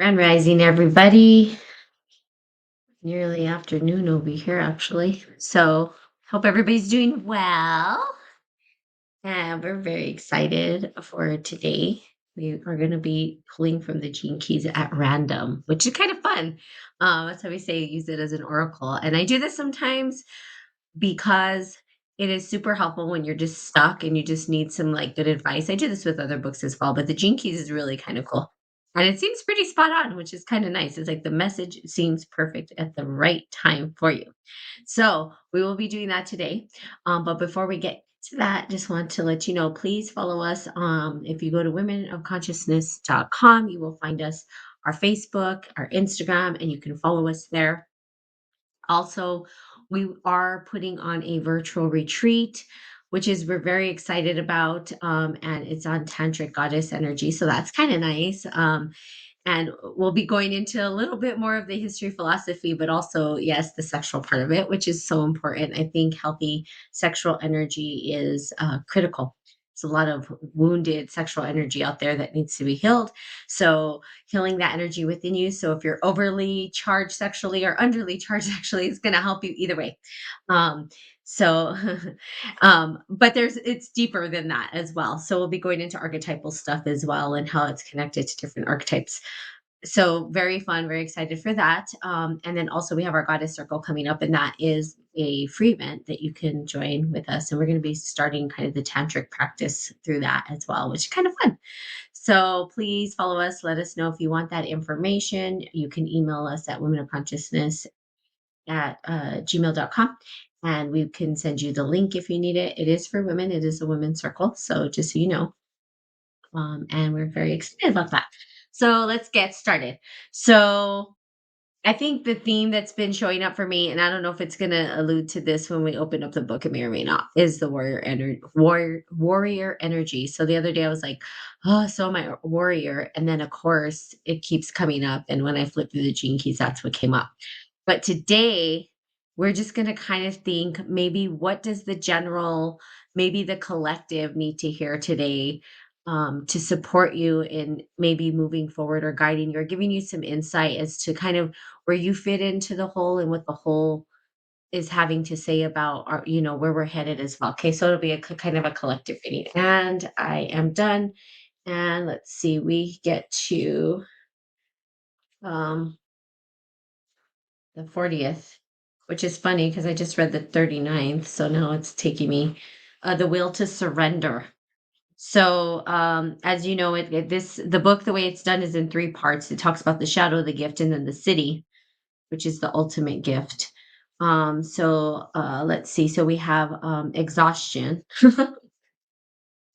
Grand Rising, everybody. Nearly afternoon over here, actually. So, hope everybody's doing well. And we're very excited for today. We are going to be pulling from the gene keys at random, which is kind of fun. That's how we say use it as an oracle. And I do this sometimes because it is super helpful when you're just stuck and you just need some like good advice. I do this with other books as well, but the Gene Keys is really kind of cool. And it seems pretty spot on, which is kind of nice. It's like the message seems perfect at the right time for you. So we will be doing that today. But before we get to that, just want to let you know, please follow us. If you go to womenofconsciousness.com, you will find us our Facebook, our Instagram, and you can follow us there. Also, we are putting on a virtual retreat, which is we're very excited about, and it's on tantric goddess energy, so that's kind of nice. And we'll be going into a little bit more of the history philosophy, but also, yes, the sexual part of it, which is so important. I think healthy sexual energy is critical. There's a lot of wounded sexual energy out there that needs to be healed. So, healing that energy within you. So, if you're overly charged sexually or underly charged sexually, it's going to help you either way. Um, so, but it's deeper than that as well. So, we'll be going into archetypal stuff as well and how it's connected to different archetypes. So very fun, very excited for that. And then also we have our goddess circle coming up, and that is a free event that you can join with us. And we're going to be starting kind of the tantric practice through that as well, which is kind of fun. So please follow us. Let us know if you want that information. You can email us at womenofconsciousness at gmail.com, and we can send you the link if you need it. It is for women. It is a women's circle. So just so you know, and we're very excited about that. So let's get started. So I think the theme that's been showing up for me, and I don't know if it's going to allude to this when we open up the book, it may or may not, is the warrior energy. So the other day I was like, oh, so am I a warrior? And then of course it keeps coming up. And when I flip through the gene keys, that's what came up. But today, we're just going to kind of think maybe what does the general, maybe the collective need to hear today, to support you in maybe moving forward or guiding you or giving you some insight as to kind of where you fit into the whole and what the whole is having to say about our, where we're headed as well. Okay, so it'll be a kind of a collective reading. And I am done. And let's see, we get to um, the 40th, which is funny because I just read the 39th. So now it's taking me the will to surrender. So as you know, the book, the way it's done is in three parts. It talks about the shadow, the gift, and then the city, which is the ultimate gift. Let's see. So we have exhaustion.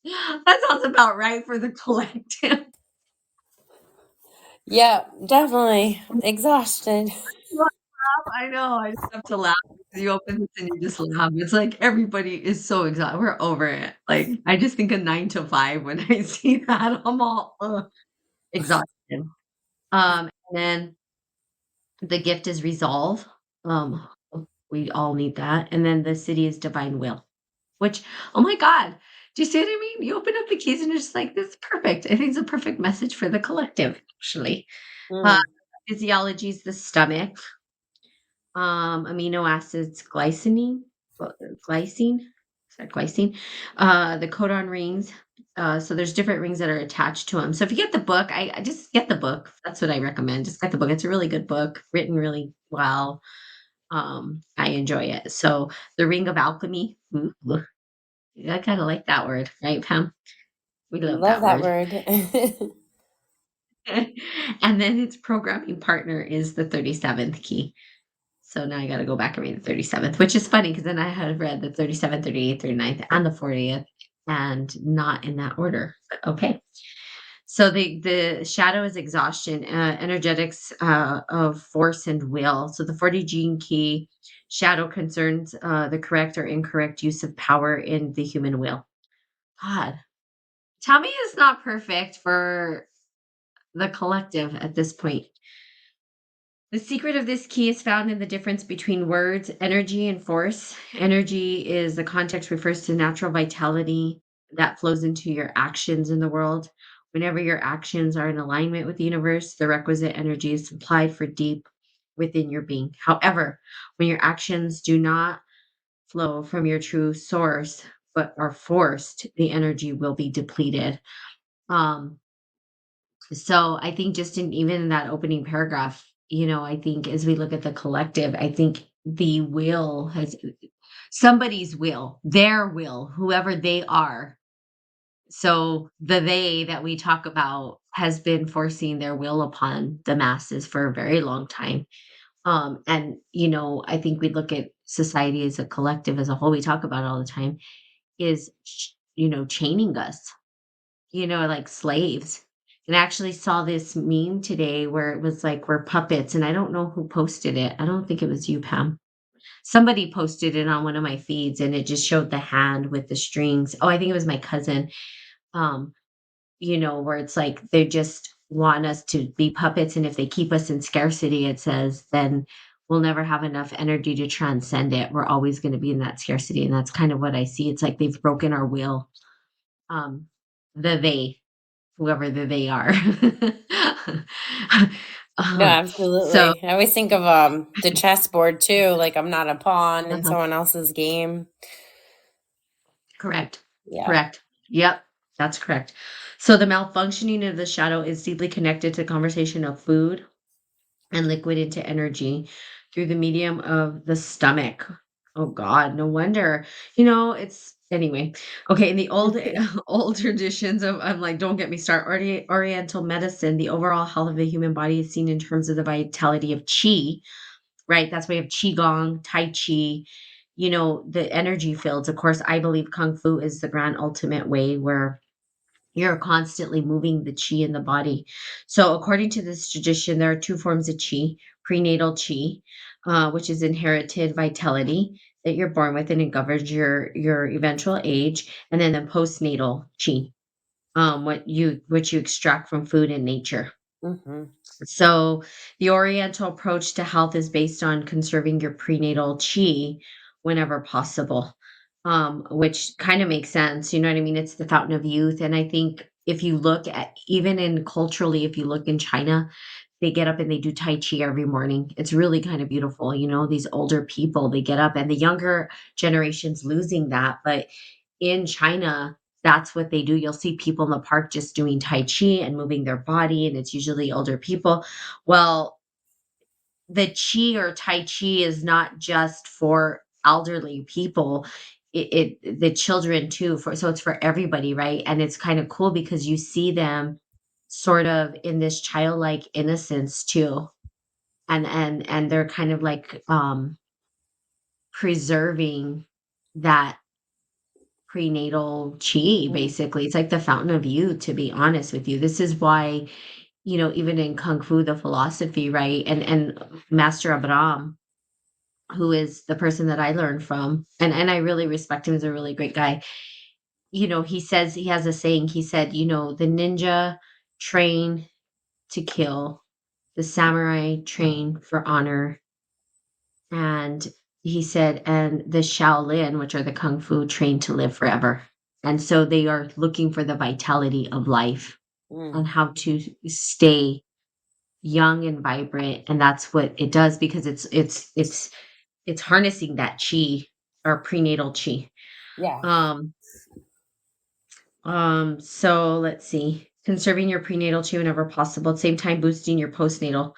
That sounds about right for the collective. Yeah, definitely. Exhausted. I know. I just have to laugh because you open this and you just laugh. It's like everybody is so exhausted. We're over it. Like I just think of 9 to 5 when I see that. I'm all exhausted. And then the gift is resolve. Um, we all need that. And then the city is divine will. Which, oh my God, do you see what I mean? You open up the keys and you're just like, this is perfect. I think it's a perfect message for the collective, actually. Uh, Mm. physiology is the stomach. Amino acids, glycine, sorry, glycine, the codon rings. So there's different rings that are attached to them. So if you get the book, I just get the book. That's what I recommend. Just get the book. It's a really good book, written really well. I enjoy it. So the ring of alchemy. Ooh, I kind of like that word, right, Pam? We love Love that that word. word. And then its programming partner is the 37th key. So now I got to go back and read the 37th, which is funny because then I had read the 37th, 38th, 39th, and the 40th, and not in that order. But okay. So the shadow is exhaustion, energetics of force and will. So the 40 gene key shadow concerns the correct or incorrect use of power in the human will. God, tell me it's not perfect for the collective at this point. The secret of this key is found in the difference between words, energy, and force. Energy is the context refers to natural vitality that flows into your actions in the world, Whenever your actions are in alignment with the universe, the requisite energy is supplied for deep within your being. However, when your actions do not flow from your true source, but are forced, the energy will be depleted. Um, so I think just in even in that opening paragraph, I think as we look at the collective, I think the will has somebody's will, their will, whoever they are. So the they that we talk about has been forcing their will upon the masses for a very long time. And I think we look at society as a collective as a whole, we talk about it all the time, is chaining us, like slaves. And I actually saw this meme today where it was like we're puppets, and I don't know who posted it. I don't think it was you, Pam. Somebody posted it on one of my feeds, and it just showed the hand with the strings. Oh, I think it was my cousin. Um, where it's like they just want us to be puppets. And if they keep us in scarcity, it says, then we'll never have enough energy to transcend it. We're always going to be in that scarcity. And that's kind of what I see. It's like they've broken our will. Um, the they, whoever the they are. No, uh, so, absolutely. I always think of the chessboard too, like I'm not a pawn in uh-huh, someone else's game. correct. Yeah. Correct. Yep. That's correct. So the malfunctioning of the shadow is deeply connected to conversation of food and liquid into energy through the medium of the stomach. Oh God, no wonder. It's anyway. Okay, in the old old traditions of I'm like, don't get me started. Oriental medicine, the overall health of the human body is seen in terms of the vitality of chi, right? That's why we have qigong, tai chi. The energy fields. Of course, I believe kung fu is the grand ultimate way where you're constantly moving the chi in the body. So, according to this tradition, there are two forms of chi: prenatal chi, which is inherited vitality that you're born with, and it governs your eventual age, and then the postnatal chi, which you extract from food and nature. Hmm. So, the Oriental approach to health is based on conserving your prenatal chi whenever possible, which kind of makes sense. You know what I mean? It's the fountain of youth. And I think if you look at, even in culturally, if you look in China, they get up and they do Tai Chi every morning. It's really kind of beautiful. These older people, they get up, and the younger generation's losing that. But in China, that's what they do. You'll see people in the park just doing Tai Chi and moving their body, and it's usually older people. Well, the Chi or Tai Chi is not just for elderly people. The children too, so it's for everybody, right? And it's kind of cool because you see them sort of in this childlike innocence too. And they're kind of like preserving that prenatal chi, basically. It's like the fountain of youth, to be honest with you. This is why, even in Kung Fu, the philosophy, right? And Master Abraham, who is the person that I learned from, and I really respect him, he's a really great guy. He says, he has a saying, he said, the ninja train to kill, the samurai train for honor, and he said, and the Shaolin, which are the Kung Fu, trained to live forever. And so they are looking for the vitality of life Mm. and how to stay young and vibrant. And that's what it does, because it's harnessing that chi, or prenatal chi. Yeah. Um, so let's see. Conserving your prenatal chi whenever possible, at the same time boosting your postnatal,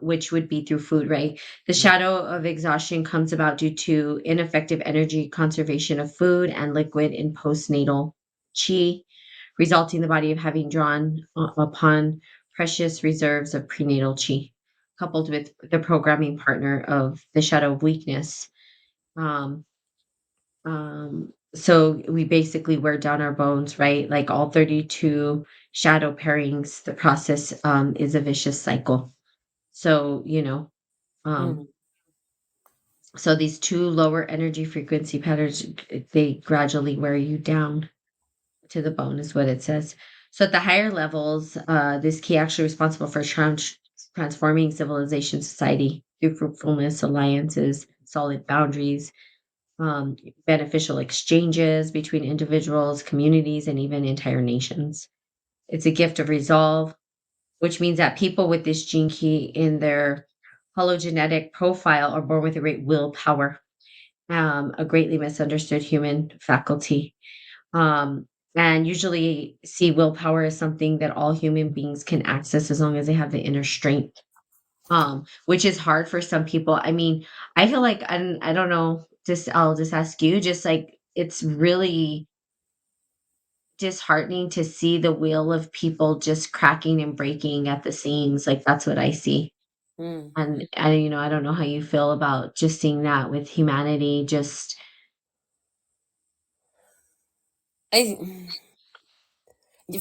which would be through food, right? The shadow of exhaustion comes about due to ineffective energy conservation of food and liquid in postnatal chi, resulting in the body of having drawn upon precious reserves of prenatal chi, coupled with the programming partner of the shadow of weakness. Um, so we basically wear down our bones, right? Like all 32 shadow pairings, the process is a vicious cycle. So, um, Mm. so these two lower energy frequency patterns, they gradually wear you down to the bone, is what it says. So at the higher levels, this key actually responsible for transforming civilization society through fruitfulness, alliances, solid boundaries, um, beneficial exchanges between individuals, communities, and even entire nations. It's a gift of resolve, which means that people with this gene key in their hologenetic profile are born with a great willpower, a greatly misunderstood human faculty. Um, and usually see willpower as something that all human beings can access as long as they have the inner strength, which is hard for some people. I mean, I feel like I don't know. Just I'll just ask you. Just like it's really disheartening to see the wheel of people just cracking and breaking at the seams. Like that's what I see. Mm. And I don't know how you feel about just seeing that with humanity. Just I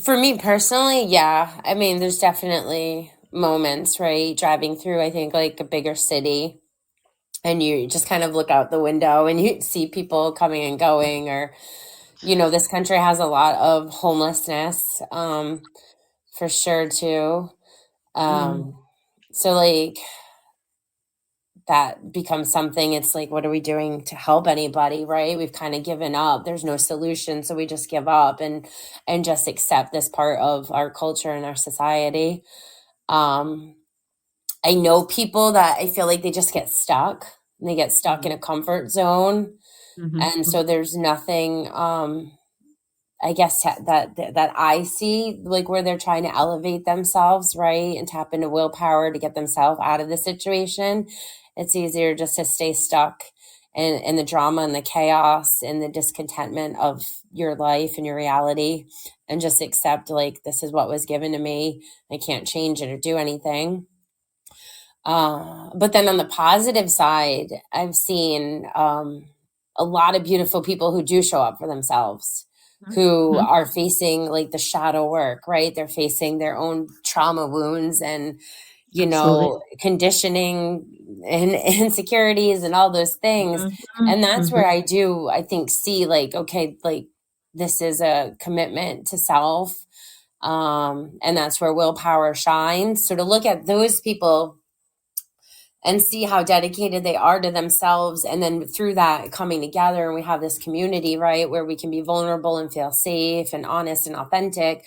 For me personally, yeah. I mean, there's definitely moments, right? Driving through, I think, like a bigger city, and you just kind of look out the window and you see people coming and going, or, this country has a lot of homelessness, for sure, too. mm, Um, so, like, that becomes something. It's like, what are we doing to help anybody, right? We've kind of given up. There's no solution, so we just give up and just accept this part of our culture and our society. um I know people that I feel like they just get stuck, and they get stuck mm, in a comfort zone, mhm, and so mhm, there's nothing, I guess, that I see, like, where they're trying to elevate themselves, right, and tap into willpower to get themselves out of the situation. It's easier just to stay stuck in the drama and the chaos and the discontentment of your life and your reality, and just accept, like, this is what was given to me. I can't change it or do anything. But then on the positive side, I've seen, a lot of beautiful people who do show up for themselves, mhm, who mhm. are facing, like, the shadow work, right? They're facing their own trauma wounds and, Absolutely. conditioning and insecurities and all those things. Mhm, And that's mhm, where I think, see, like, okay, like, this is a commitment to self. And that's where willpower shines. So to look at those people and see how dedicated they are to themselves, and then through that coming together, and we have this community, right, where we can be vulnerable and feel safe and honest and authentic,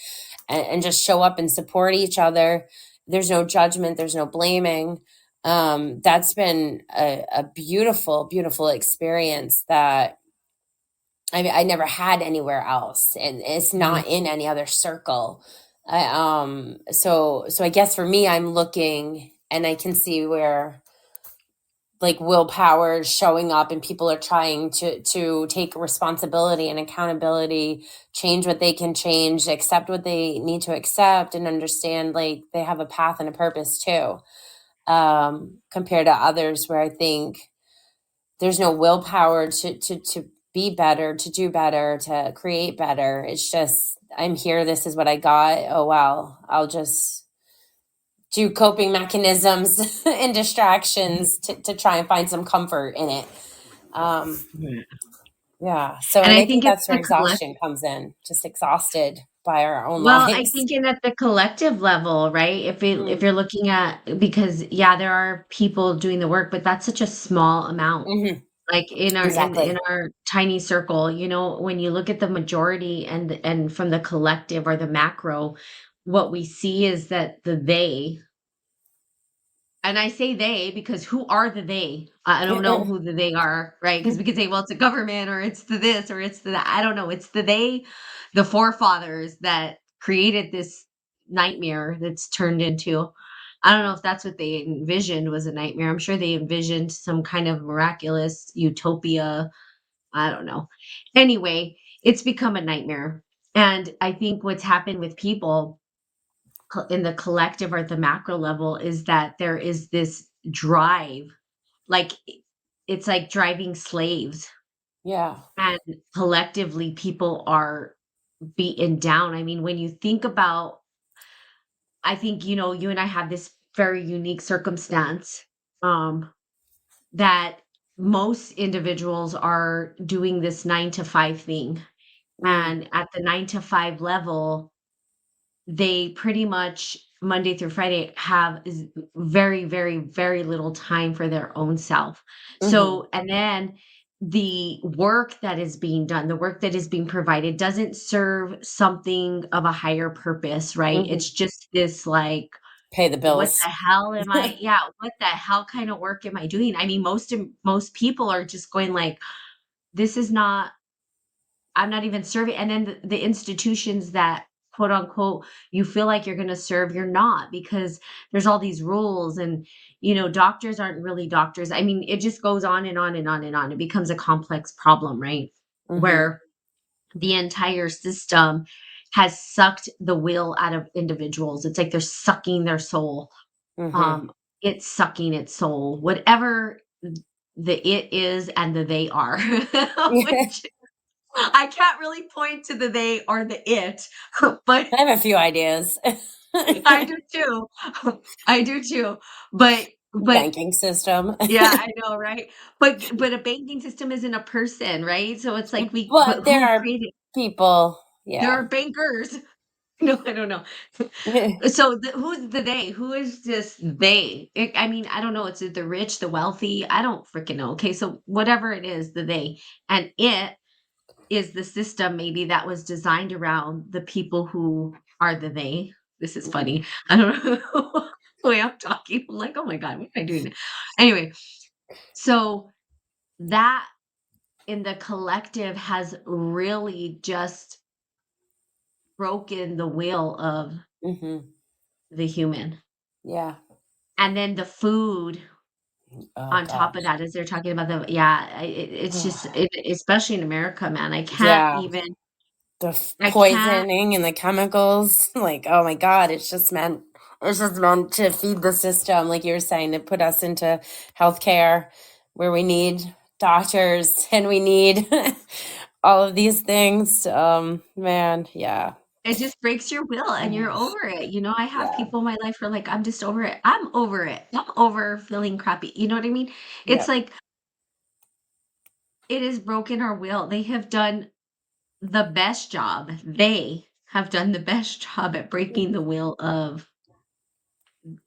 and just show up and support each other. There's no judgment, there's no blaming. That's been a beautiful, beautiful experience that I never had anywhere else, and it's mhm, not in any other circle. So I guess for me, I'm looking and I can see where, like, willpower is showing up, and people are trying to take responsibility and accountability, change what they can change, accept what they need to accept, and understand, like, they have a path and a purpose too. Compared to others where I think there's no willpower to be better, to do better, to create better. It's just, I'm here, this is what I got. Oh well, I'll just do coping mechanisms and distractions to try and find some comfort in it. Um, yeah. yeah. So, And and I I think think it's that's where the exhaustion comes in, just exhausted by our own well, I lives. think in at the collective level, right? If Mm, you're looking at because yeah, there are people doing the work, but that's such a small amount. hmm. Like in our in Exactly. our tiny circle, when you look at the majority and from the collective or the macro, what we see is that the they, and I say they because who are the they? I don't know who the they are, right? Because we could say, well, it's a government or it's the this or it's the that. I don't know. It's the they, the forefathers that created this nightmare that's turned into. I don't know if that's what they envisioned was a nightmare. I'm sure they envisioned some kind of miraculous utopia. I don't know. Anyway, it's become a nightmare. And I think what's happened with people in the collective or at the macro level is that there is this drive, like it's like driving slaves, Yeah. and collectively people are beaten down. I mean, when you think about, I think, you and I have this very unique circumstance, um, that most individuals are doing this 9 to 5 thing. Mm, And at the 9 to 5 level, they pretty much Monday through Friday have is very, very, very little time for their own self. hmm. So, and then the work that is being done, the work that is being provided doesn't serve something of a higher purpose, right? Hmm. It's just this like, Pay the what bills. the hell am I yeah, what the hell kind of work am I doing? I mean, most people are just going like, this is not I'm not even serving, and then the institutions that quote unquote you feel like you're going to serve, you're not, because there's all these rules, and doctors aren't really doctors. I mean, it just goes on and on and on and on. It becomes a complex problem, right? Hmm. Where the entire system has sucked the will out of individuals. It's like they're sucking their soul. Hmm. um it's sucking its soul, whatever the it is and the they are. Which I can't really point to the they or the it, but I have a few ideas. I do too. I do too. But Banking system. yeah, I know, right? But a banking system isn't a person, right? So it's like but But there who are created people, there yeah. are bankers. No, I don't know. So who's the they? Who is this they? I mean, I don't know. It's the rich, the wealthy. I don't freaking know. Okay, so whatever it is, the they and it is the system maybe that was designed around the people who are the they. This is funny. I don't know the way I'm talking. I'm like, oh my God, what am I doing? Anyway, so that in the collective has really just broken the will of Hmm. the human. Yeah. And then the food Oh on top of gosh. that, as they're talking about yeah, it's just, especially in America, man, Yeah. The I can't, poisoning and the chemicals, like, oh my God, it's just meant to feed the system, like you were saying, to put us into healthcare where we need doctors and we need all of these things. Man, yeah. it just breaks your will and you're over it. I have Yeah. people in my life who are like, I'm just over it. I'm over it. I'm over feeling crappy. You know what I mean? It's Yep. like it has broken our will. They have done the best job. They have done the best job at breaking the will of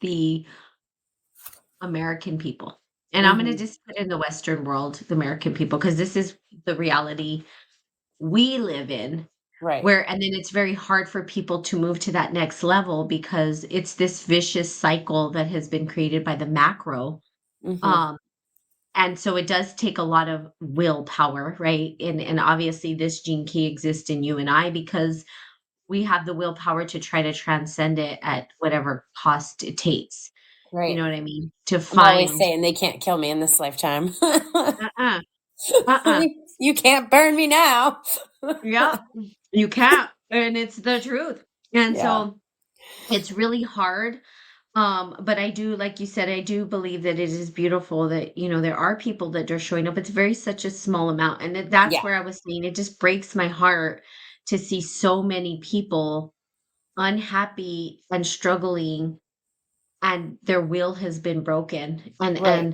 the American people. And I'm going to Hmm. just put in the Western world, the American people, because this is the reality we live in. Right. Where, and then it's very hard for people to move to that next level because it's this vicious cycle that has been created by the macro. Hmm. Um, and so it does take a lot of willpower, right? And obviously this gene key exists in you and I because we have the willpower to try to transcend it at whatever cost it takes. You Right. know what I mean? To I'm always find saying they can't kill me in this lifetime. uh-uh, uh-uh. You can't burn me now. Yep. You can't. And it's the truth. And Yeah. so it's really hard. But I do, like you said, I do believe that it is beautiful that, there are people that are showing up. It's very such a small amount. And that's Yeah. where I was saying it just breaks my heart to see so many people unhappy and struggling and their will has been broken and Right.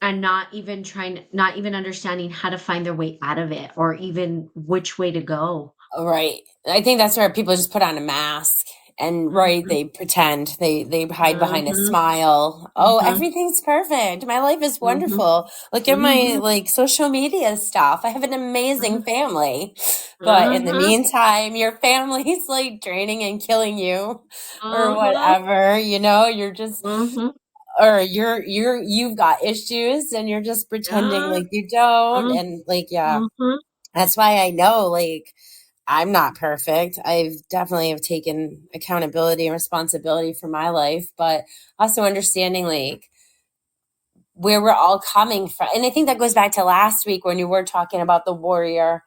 not even understanding how to find their way out of it or even which way to go. Right. I think that's where people just put on a mask and right, Mhm, they pretend. They hide behind a mhm, smile. Oh, mhm, everything's perfect. My life is mhm, wonderful. Look at my mhm, like social media stuff. I have an amazing mhm, family. But in the mhm, meantime, your family's like draining and killing you or mhm, whatever, you're just mhm. or you've got issues and you're just pretending Yeah. like you don't Mm, and like yeah. mhm, That's why I know like I'm not perfect. I've definitely have taken accountability and responsibility for my life, but also understanding like where we're all coming from. And I think that goes back to last week when you were talking about the warrior,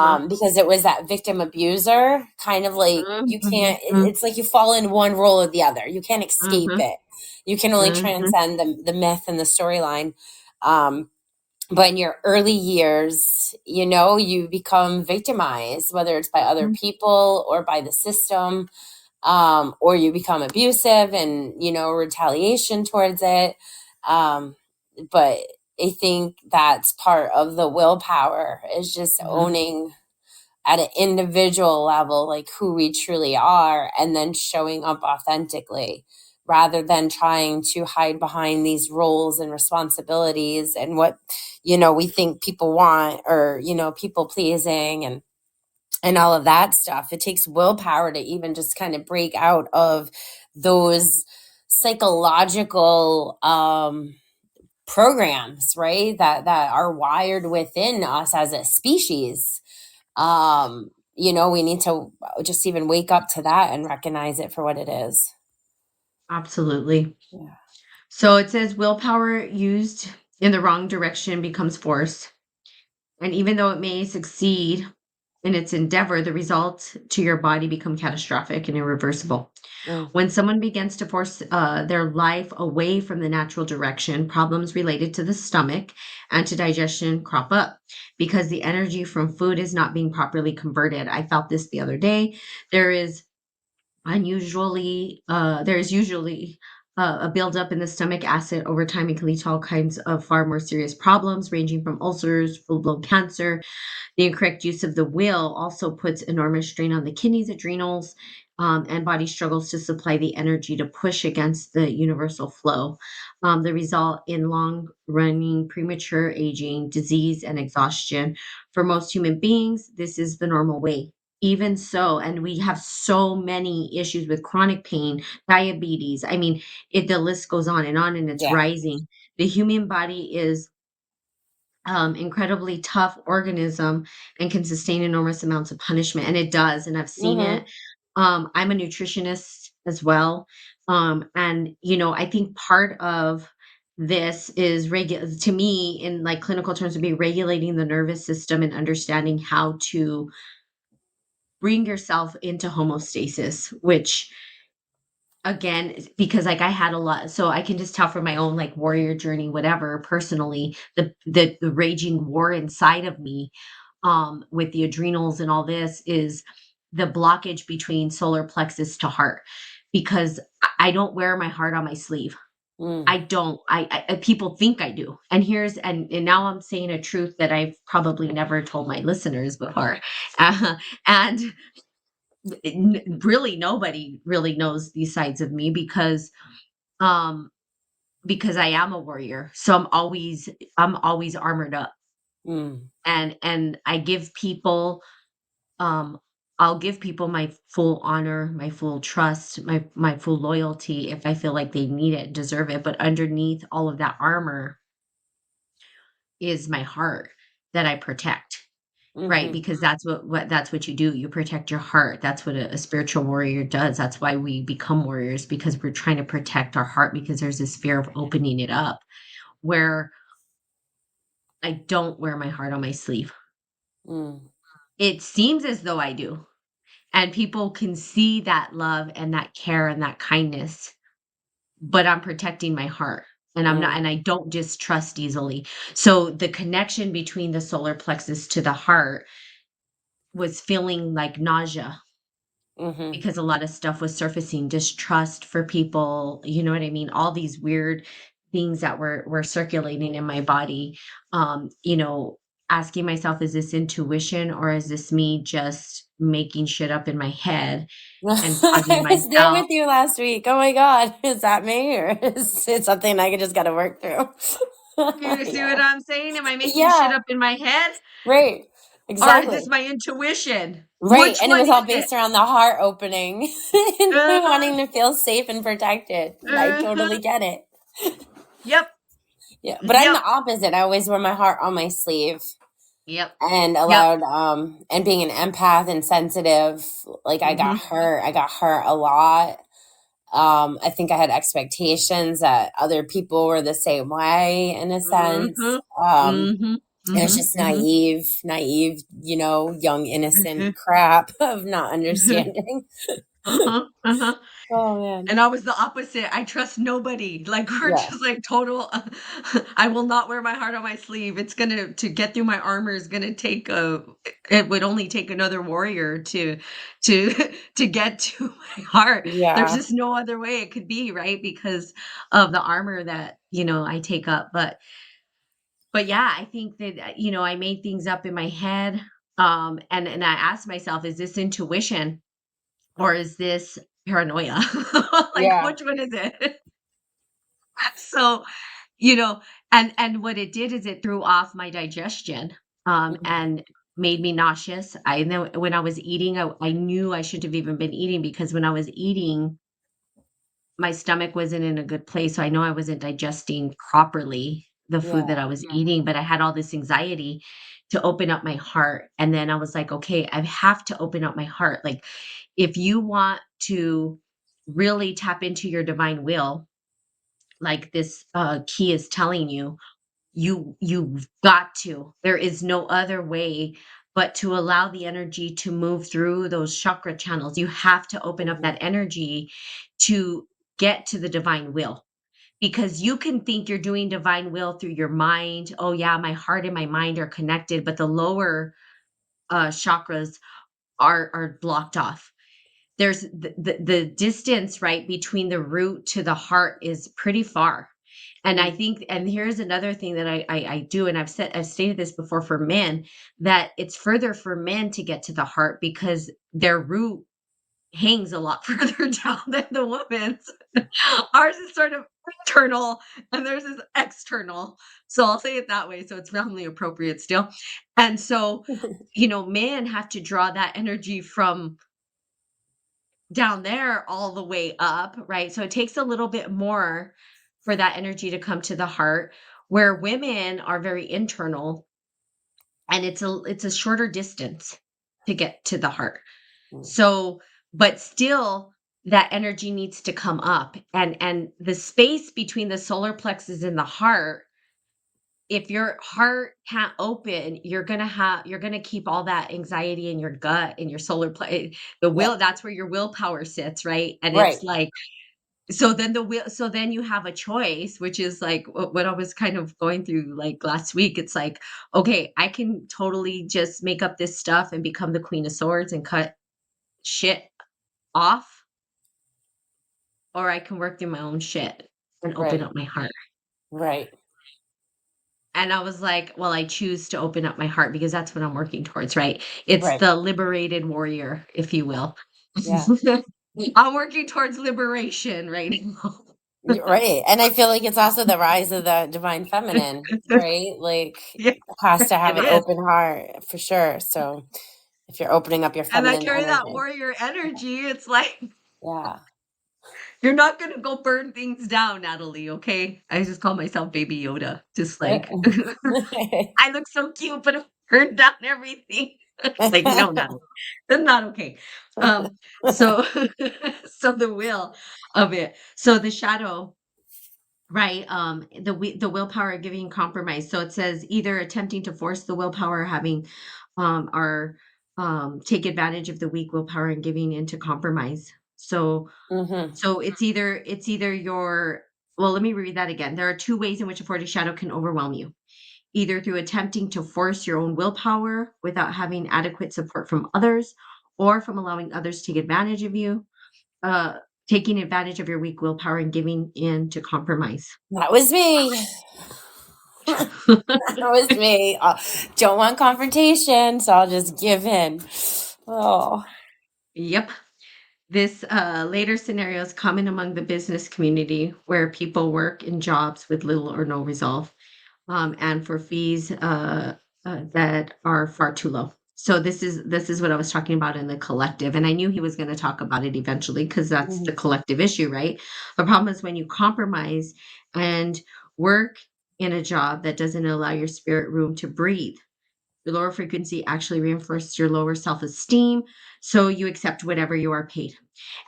uh-huh, because it was that victim abuser kind of like mhm, you can't. mhm, It's like you fall in one role or the other. You can't escape mhm, it. You can only mhm, transcend the myth and the storyline. Um, but in your early years, you become victimized, whether it's by other mhm, people or by the system, or you become abusive and, retaliation towards it. Um, but I think that's part of the willpower is just mhm, owning at an individual level, like who we truly are, and then showing up authentically, rather than trying to hide behind these roles and responsibilities and what, we think people want, or, people pleasing and all of that stuff. It takes willpower to even just kind of break out of those psychological programs, right? That are wired within us as a species. We need to just even wake up to that and recognize it for what it is. Absolutely. Yeah. So it says willpower used in the wrong direction becomes force. And even though it may succeed in its endeavor, the results to your body become catastrophic and irreversible. Mm, When someone begins to force their life away from the natural direction, problems related to the stomach and to digestion crop up because the energy from food is not being properly converted. I felt this the other day. There is usually a buildup in the stomach acid over time and can lead to all kinds of far more serious problems, ranging from ulcers, full-blown cancer. The incorrect use of the will also puts enormous strain on the kidneys, adrenals, and body struggles to supply the energy to push against the universal flow. The result in long running premature aging, disease, and exhaustion. For most human beings, this is the normal way. Even so, and we have so many issues with chronic pain, diabetes. I mean, the list goes on, and it's yeah. rising. The human body is incredibly tough organism and can sustain enormous amounts of punishment. And it does. And I've seen it. Mm-hmm. I'm a nutritionist as well. And, I think part of this is to me in like clinical terms would be regulating the nervous system and understanding how to bring yourself into homeostasis, which again because like I had a lot, so I can just tell from my own like warrior journey, whatever, personally, the raging war inside of me with the adrenals and all this is the blockage between solar plexus to heart, because I don't wear my heart on my sleeve. I Mm, don't. People think I do, and and now I'm saying a truth that I've probably never told my listeners before, and really nobody really knows these sides of me um because I am a warrior. So I'm always armored up, mm, and I give people um I'll give people my full honor, my full trust, my full loyalty if I feel like they need it, deserve it. But underneath all of that armor is my heart that I protect. Right, mm-hmm, because that's what you do. You protect your heart. That's what a spiritual warrior does. That's why we become warriors, because we're trying to protect our heart, because there's this fear of opening it up where I don't wear my heart on my sleeve. mm, It seems as though I do. And people can see that love and that care and that kindness, but I'm protecting my heart. And mm, I don't distrust easily. So the connection between the solar plexus to the heart was feeling like nausea, mm-hmm. because a lot of stuff was surfacing, distrust for people, you know what I mean? All these weird things that were circulating in my body. Asking myself, is this intuition or is this me just making shit up in my head and causing I was there myself. with you last week. Oh my God. Is that me, or is it something I just got to work through? You see what Yeah. I'm saying? Am I making shit Yeah. up in my head Right. or is this Exactly. my intuition? Right. Which And it one was all is it? based around the heart opening and Uh-huh. wanting to feel safe and protected. I totally Uh-huh. get it. Yep. Yeah. But I'm Yep. the opposite. I always wear my heart on my sleeve. Yep. And Yep. allowed and being an empath and sensitive, like Mhm. I got hurt a lot. I think I had expectations that other people were the same way, in a sense. Mhm. Mhm. It was Mhm. just Mhm. naive, young innocent Mhm. crap of not Mhm. understanding. Uh-huh. Uh-huh. Oh man. And I was the opposite. I trust nobody. Like we're Yeah. just like total. I will not wear my heart on my sleeve. It's gonna to get through my armor is gonna take a. It would only take another warrior to to get to my heart. There's Yeah. just no other way it could be, right? Because of the armor that I take up. But yeah, I think that I made things up in my head. And I asked myself, is this intuition or is this paranoia. Like, Yeah. which one is it? So, you know, and what it did is it threw off my digestion, Mhm. and made me nauseous. I know when I was eating, I knew I shouldn't have even been eating because when I was eating, my stomach wasn't in a good place, so I know I wasn't digesting properly the food Yeah. that I was eating, but I had all this anxiety to open up my heart, and then I was like, "Okay, I have to open up my heart." Like, if you want to really tap into your divine will, like this, key is telling you, you've got to. There is no other way but to allow the energy to move through those chakra channels. You have to open up Mhm. that energy to get to the divine will, because you can think you're doing divine will through your mind. Oh yeah, my heart and my mind are connected, but the lower chakras are blocked off. There's the distance, right, between the root to the heart is pretty far. And I Mm. think, and here's another thing that I do, and I've stated this before for men, that it's further for men to get to the heart because their root hangs a lot further down than the woman's. Ours is sort of internal and theirs is external. So I'll say it that way. So it's family appropriate still. And so, men have to draw that energy from down there all the way up, right? So it takes a little bit more for that energy to come to the heart, where women are very internal, and it's a shorter distance to get to the heart. Mm. So, but still that energy needs to come up, and the space between the solar plexus and the heart, if your heart can't open, you're gonna keep all that anxiety in your gut, in your the Yep. will, that's where your willpower sits, right? And Right. it's like, so then you have a choice, which is like what I was kind of going through like last week. It's like, okay, I can totally just make up this stuff and become the Queen of Swords and cut shit off, or I can work through my own shit and open Right. up my heart. Right. And I was like, well, I choose to open up my heart because that's what I'm working towards, right? It's Right. the liberated warrior, if you will. Yeah. I'm working towards liberation right now. You're right. And I feel like it's also the rise of the divine feminine, right? Like Yeah, has to have it an is. open heart for sure. So if you're opening up your And I feminine carry that energy. warrior energy. It's like, Yeah. you're not gonna go burn things down, Natalie, okay? I just call myself Baby Yoda. Just like, I look so cute, but I burn down everything. It's like, no, Natalie, that's not okay. So so the will of it. So the shadow, right? The willpower giving compromise. So it says either attempting to force the willpower, having or take advantage of the weak willpower and giving into compromise. Hmm. So it's either your, well, let me read that again. There are two ways in which a 40 shadow can overwhelm you. Either through attempting to force your own willpower without having adequate support from others, or from allowing others to take advantage of you, uh, taking advantage of your weak willpower and giving in to compromise. That was me. That was me. Don't want confrontation, so I'll just give in. Oh. Yep. This later scenario is common among the business community where people work in jobs with little or no resolve, and for fees that are far too low. So this is what I was talking about in the collective, and I knew he was going to talk about it eventually because that's the Mhm. collective issue, right? The problem is when you compromise and work in a job that doesn't allow your spirit room to breathe. The lower frequency actually reinforces your lower self-esteem, so you accept whatever you are paid.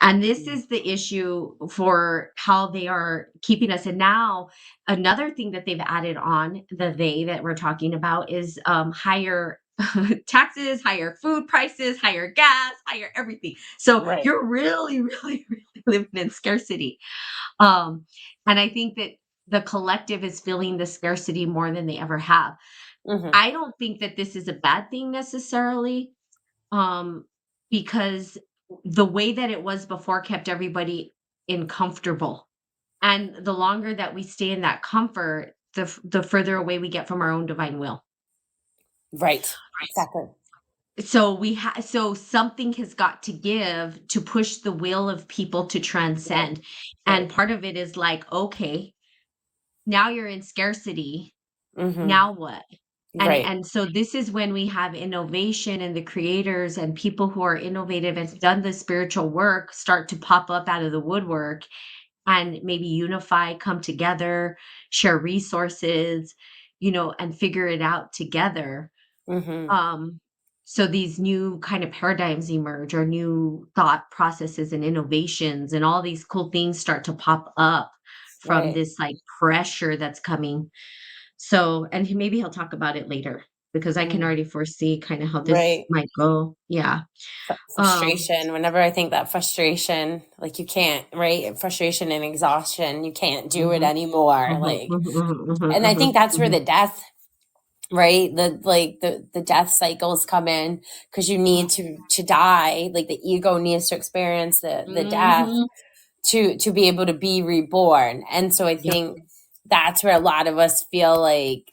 And this is the issue for how they are keeping us. And now another thing that they've added on, the they that we're talking about, is higher taxes, higher food prices, higher gas, higher everything. So Right. you're really, really, really living in scarcity. Um, and I think that the collective is feeling the scarcity more than they ever have. Hmm. I don't think that this is a bad thing necessarily, um, because the way that it was before kept everybody in comfortable. And the longer that we stay in that comfort, the further away we get from our own divine will. Right. Exactly. so something has got to give to push the will of people to Right. transcend. And Right. part of it is like, okay, now you're in scarcity. Mhm. Now what? Right. And so this is when we have innovation and the creators and people who are innovative and done the spiritual work start to pop up out of the woodwork and maybe unify, come together, share resources, and figure it out together. Mhm. Um, so these new kind of paradigms emerge, or new thought processes and innovations, and all these cool things start to pop up from Right. this like pressure that's coming. So, and maybe he'll talk about it later because I can Mm. already foresee kind of how this Right. might go. Yeah. Um, Frustration. Whenever I think that frustration, like you can't, right? Frustration and exhaustion, you can't do it mhm, anymore. mhm, Like, mhm, mhm, mhm, and I mhm, think that's where mhm. the death, right? The death cycles come in because you need to die. Like the ego needs to experience the death Mhm. to be able to be reborn. And so I Yep, think that's where a lot of us feel like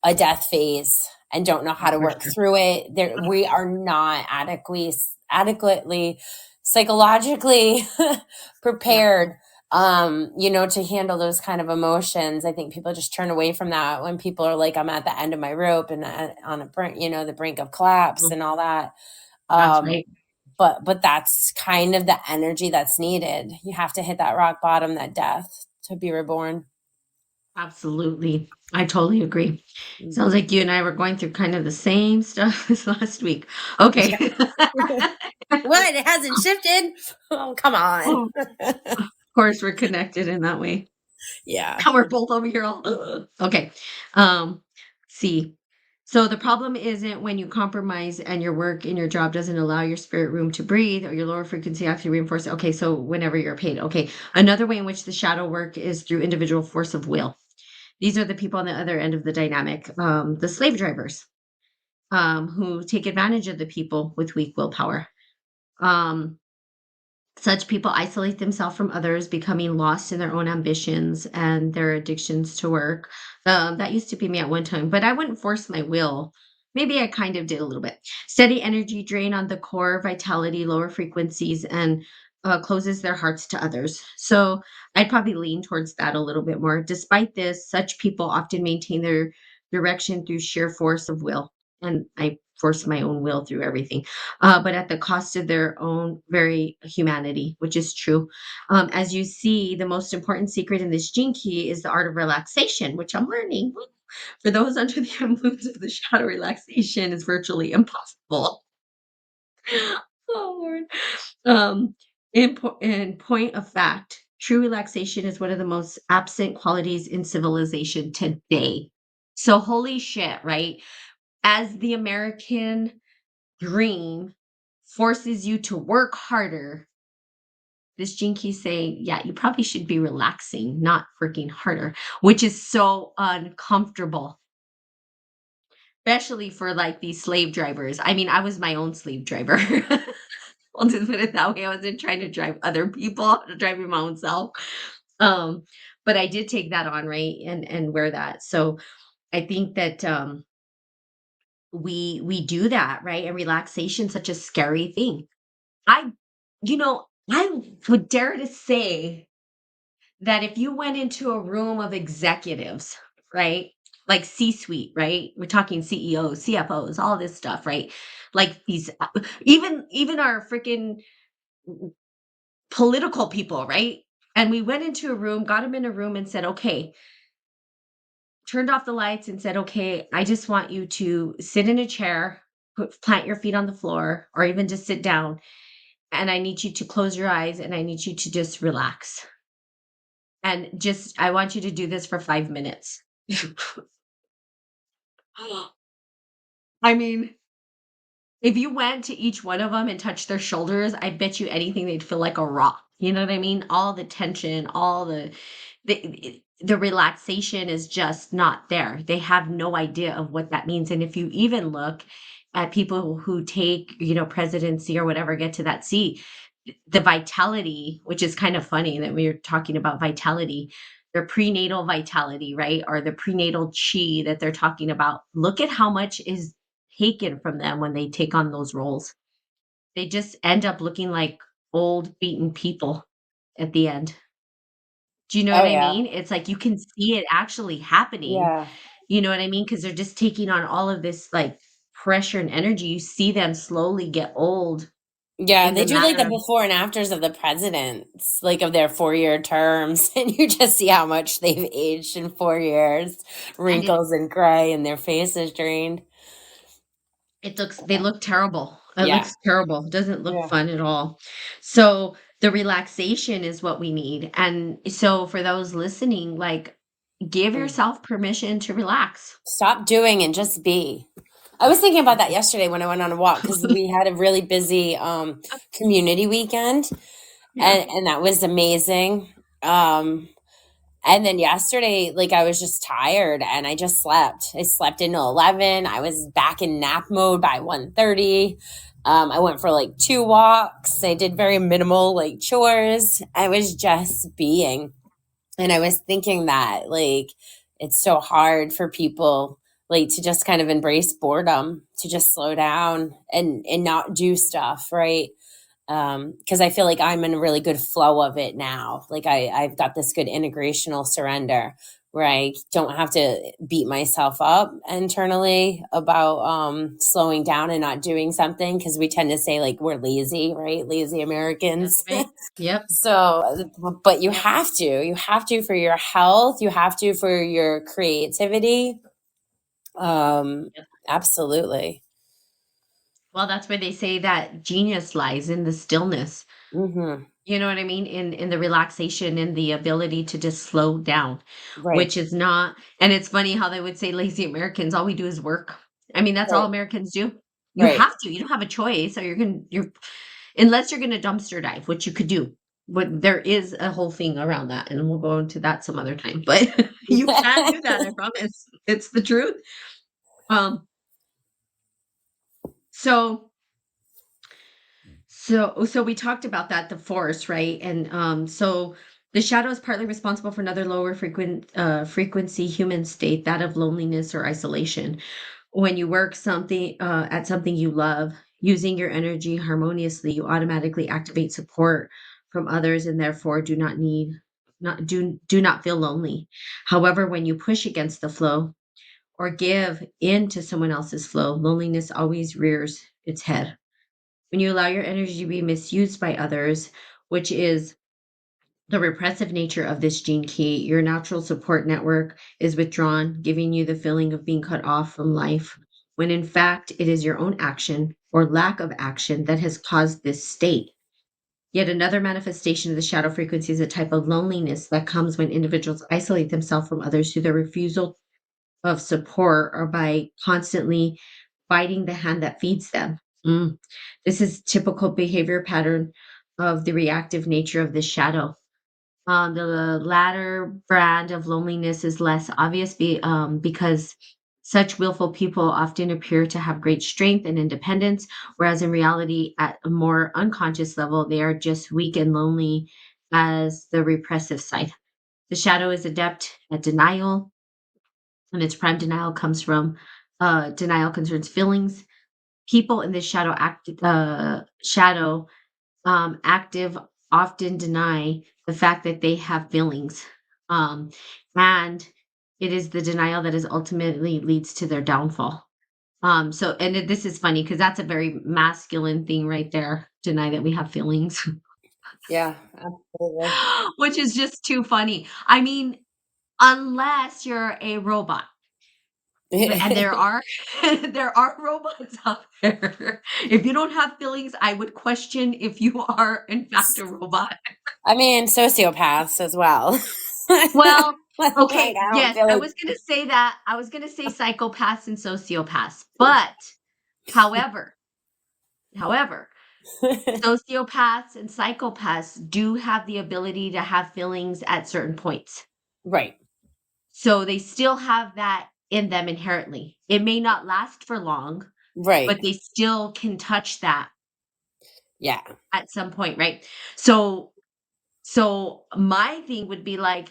a death phase and don't know how to for work sure. through it. There, we are not adequately psychologically Yep. prepared, to handle those kind of emotions. I think people just turn away from that when people are like, I'm at the end of my rope and on a brink, the brink of collapse Mm, and all that. that's Um, right. but that's kind of the energy that's needed. You have to hit that rock bottom, that death, to be reborn. Absolutely. I totally agree. Sounds Mhm. like you and I were going through kind of the same stuff this last week. Okay. Yeah. What? It hasn't shifted? Oh, come on. Of course, we're connected in that way. Yeah. We're both over here all okay. Um, see. So the problem isn't when you compromise and your work in your job doesn't allow your spirit room to breathe, or your lower frequency actually reinforce it. Okay, so whenever you're paid. Okay. Another way in which the shadow work is through individual force of will. These are the people on the other end of the dynamic, the slave drivers, who take advantage of the people with weak willpower. Um, Such people isolate themselves from others, becoming lost in their own ambitions and their addictions to work. That used to be me at one time, but I wouldn't force my will. Maybe I kind of did a little bit. Steady energy drain on the core, vitality, lower frequencies, and closes their hearts to others. So I'd probably lean towards that a little bit more. Despite this, such people often maintain their direction through sheer force of will. And I force my own will through everything, but at the cost of their own very humanity, which is true. As you see, the most important secret in this gene key is the art of relaxation, which I'm learning. For those under the influence of the shadow, relaxation is virtually impossible. Oh, Lord. In point of fact, true relaxation is one of the most absent qualities in civilization today. So, holy shit, right? As the American dream forces you to work harder, this gene key saying, yeah, you probably should be relaxing, not working harder, which is so uncomfortable, especially for like these slave drivers. I mean, I was my own slave driver. I'll just put it that way. I wasn't trying to drive other people, I was driving my own self. Um, but I did take that on, right? And wear that. So I think that we do that, right? And relaxation such a scary thing. I I would dare to say that if you went into a room of executives, right? Like C-suite, right? We're talking CEOs, CFOs, all this stuff, right? Like these even our freaking political people, right? And we went into a room, got them in a room and said, "Okay," turned off the lights and said, "Okay, I just want you to sit in a chair, plant your feet on the floor, or even just sit down, and I need you to close your eyes and I need you to just relax. And just I want you to do this for 5 minutes." I mean, if you went to each one of them and touched their shoulders, I bet you anything they'd feel like a rock. You know what I mean? All the tension, all the relaxation is just not there. They have no idea of what that means. And if you even look at people who take, presidency or whatever, get to that seat, the vitality, which is kind of funny that we are talking about vitality, their prenatal vitality, right? Or the prenatal chi that they're talking about. Look at how much is taken from them when they take on those roles. They just end up looking like old, beaten people at the end. Do you know what Oh I yeah. mean? It's like you can see it actually happening. Yeah. You know what I mean? Because 'Cause they're just taking on all of this, like, pressure and energy. You see them slowly get old Yeah, in they the do like matter the of before and afters of the presidents, like of their 4-year terms, and you just see how much they've aged in 4 years, and it wrinkles and gray, and their face is drained. it looks they look terrible. It Yeah. looks terrible. It doesn't look Yeah. fun at all. So, the relaxation is what we need, and so for those listening, like, give Mm. yourself permission to relax. Stop doing and just be. I was thinking about that yesterday when I went on a walk because we had a really busy community weekend, Yeah. and that was amazing. Um, And then yesterday, like I was just tired and I just slept. I slept until 11. I was back in nap mode by 1:30. I went for like 2 walks. I did very minimal like chores. I was just being. And I was thinking that like it's so hard for people like to just kind of embrace boredom, to just slow down and not do stuff, right? Because I feel like I'm in a really good flow of it now. Like I've got this good integrational surrender where I don't have to beat myself up internally about slowing down and not doing something because we tend to say like we're lazy, right? Lazy That's Americans. right. Yep. So, but Yep. you have to for your health, you have to for your creativity. Um, Yep. Absolutely. Well, that's where they say that genius lies in the stillness. Hmm. You know what I mean? In the relaxation and the ability to just slow down, Right. which is not and it's funny how they would say lazy Americans, all we do is work. I mean, that's all Right. Americans do. You Right. have to. You don't have a choice or you're unless you're gonna dumpster dive, which you could do. But there is a whole thing around that, and we'll go into that some other time. But you can do that, I promise. It's the truth. Um, so so we talked about that, the force, right? And so the shadow is partly responsible for another lower frequency human state, that of loneliness or isolation. When you work something at something you love, using your energy harmoniously, you automatically activate support from others and therefore do not feel lonely. However, when you push against the flow or give in to someone else's flow, loneliness always rears its head. When you allow your energy to be misused by others, which is the repressive nature of this gene key, your natural support network is withdrawn, giving you the feeling of being cut off from life, when in fact it is your own action or lack of action that has caused this state. Yet another manifestation of the shadow frequency is a type of loneliness that comes when individuals isolate themselves from others through their refusal of support or by constantly biting the hand that feeds them. Mm. This is typical behavior pattern of the reactive nature of the shadow. The latter brand of loneliness is less obvious because such willful people often appear to have great strength and independence, whereas in reality, at a more unconscious level, they are just weak and lonely as the repressive side. The shadow is adept at denial, and its prime denial comes from denial concerns feelings. People in this shadow active often deny the fact that they have feelings. Um, and it is the denial that is ultimately leads to their downfall. This is funny because that's a very masculine thing right there. Deny that we have feelings, Yeah, absolutely. which is just too funny. I mean, unless you're a robot. And there are there are robots out there. If you don't have feelings, I would question if you are in fact a robot. I mean, sociopaths as well. Well, Like, okay, I don't yes, feel I like was gonna say that. I was gonna say psychopaths and sociopaths, but however, however, sociopaths and psychopaths do have the ability to have feelings at certain points. right, So they still have that in them inherently. It may not last for long, right. but they still can touch that Yeah, at some point, right? So so my thing would be like,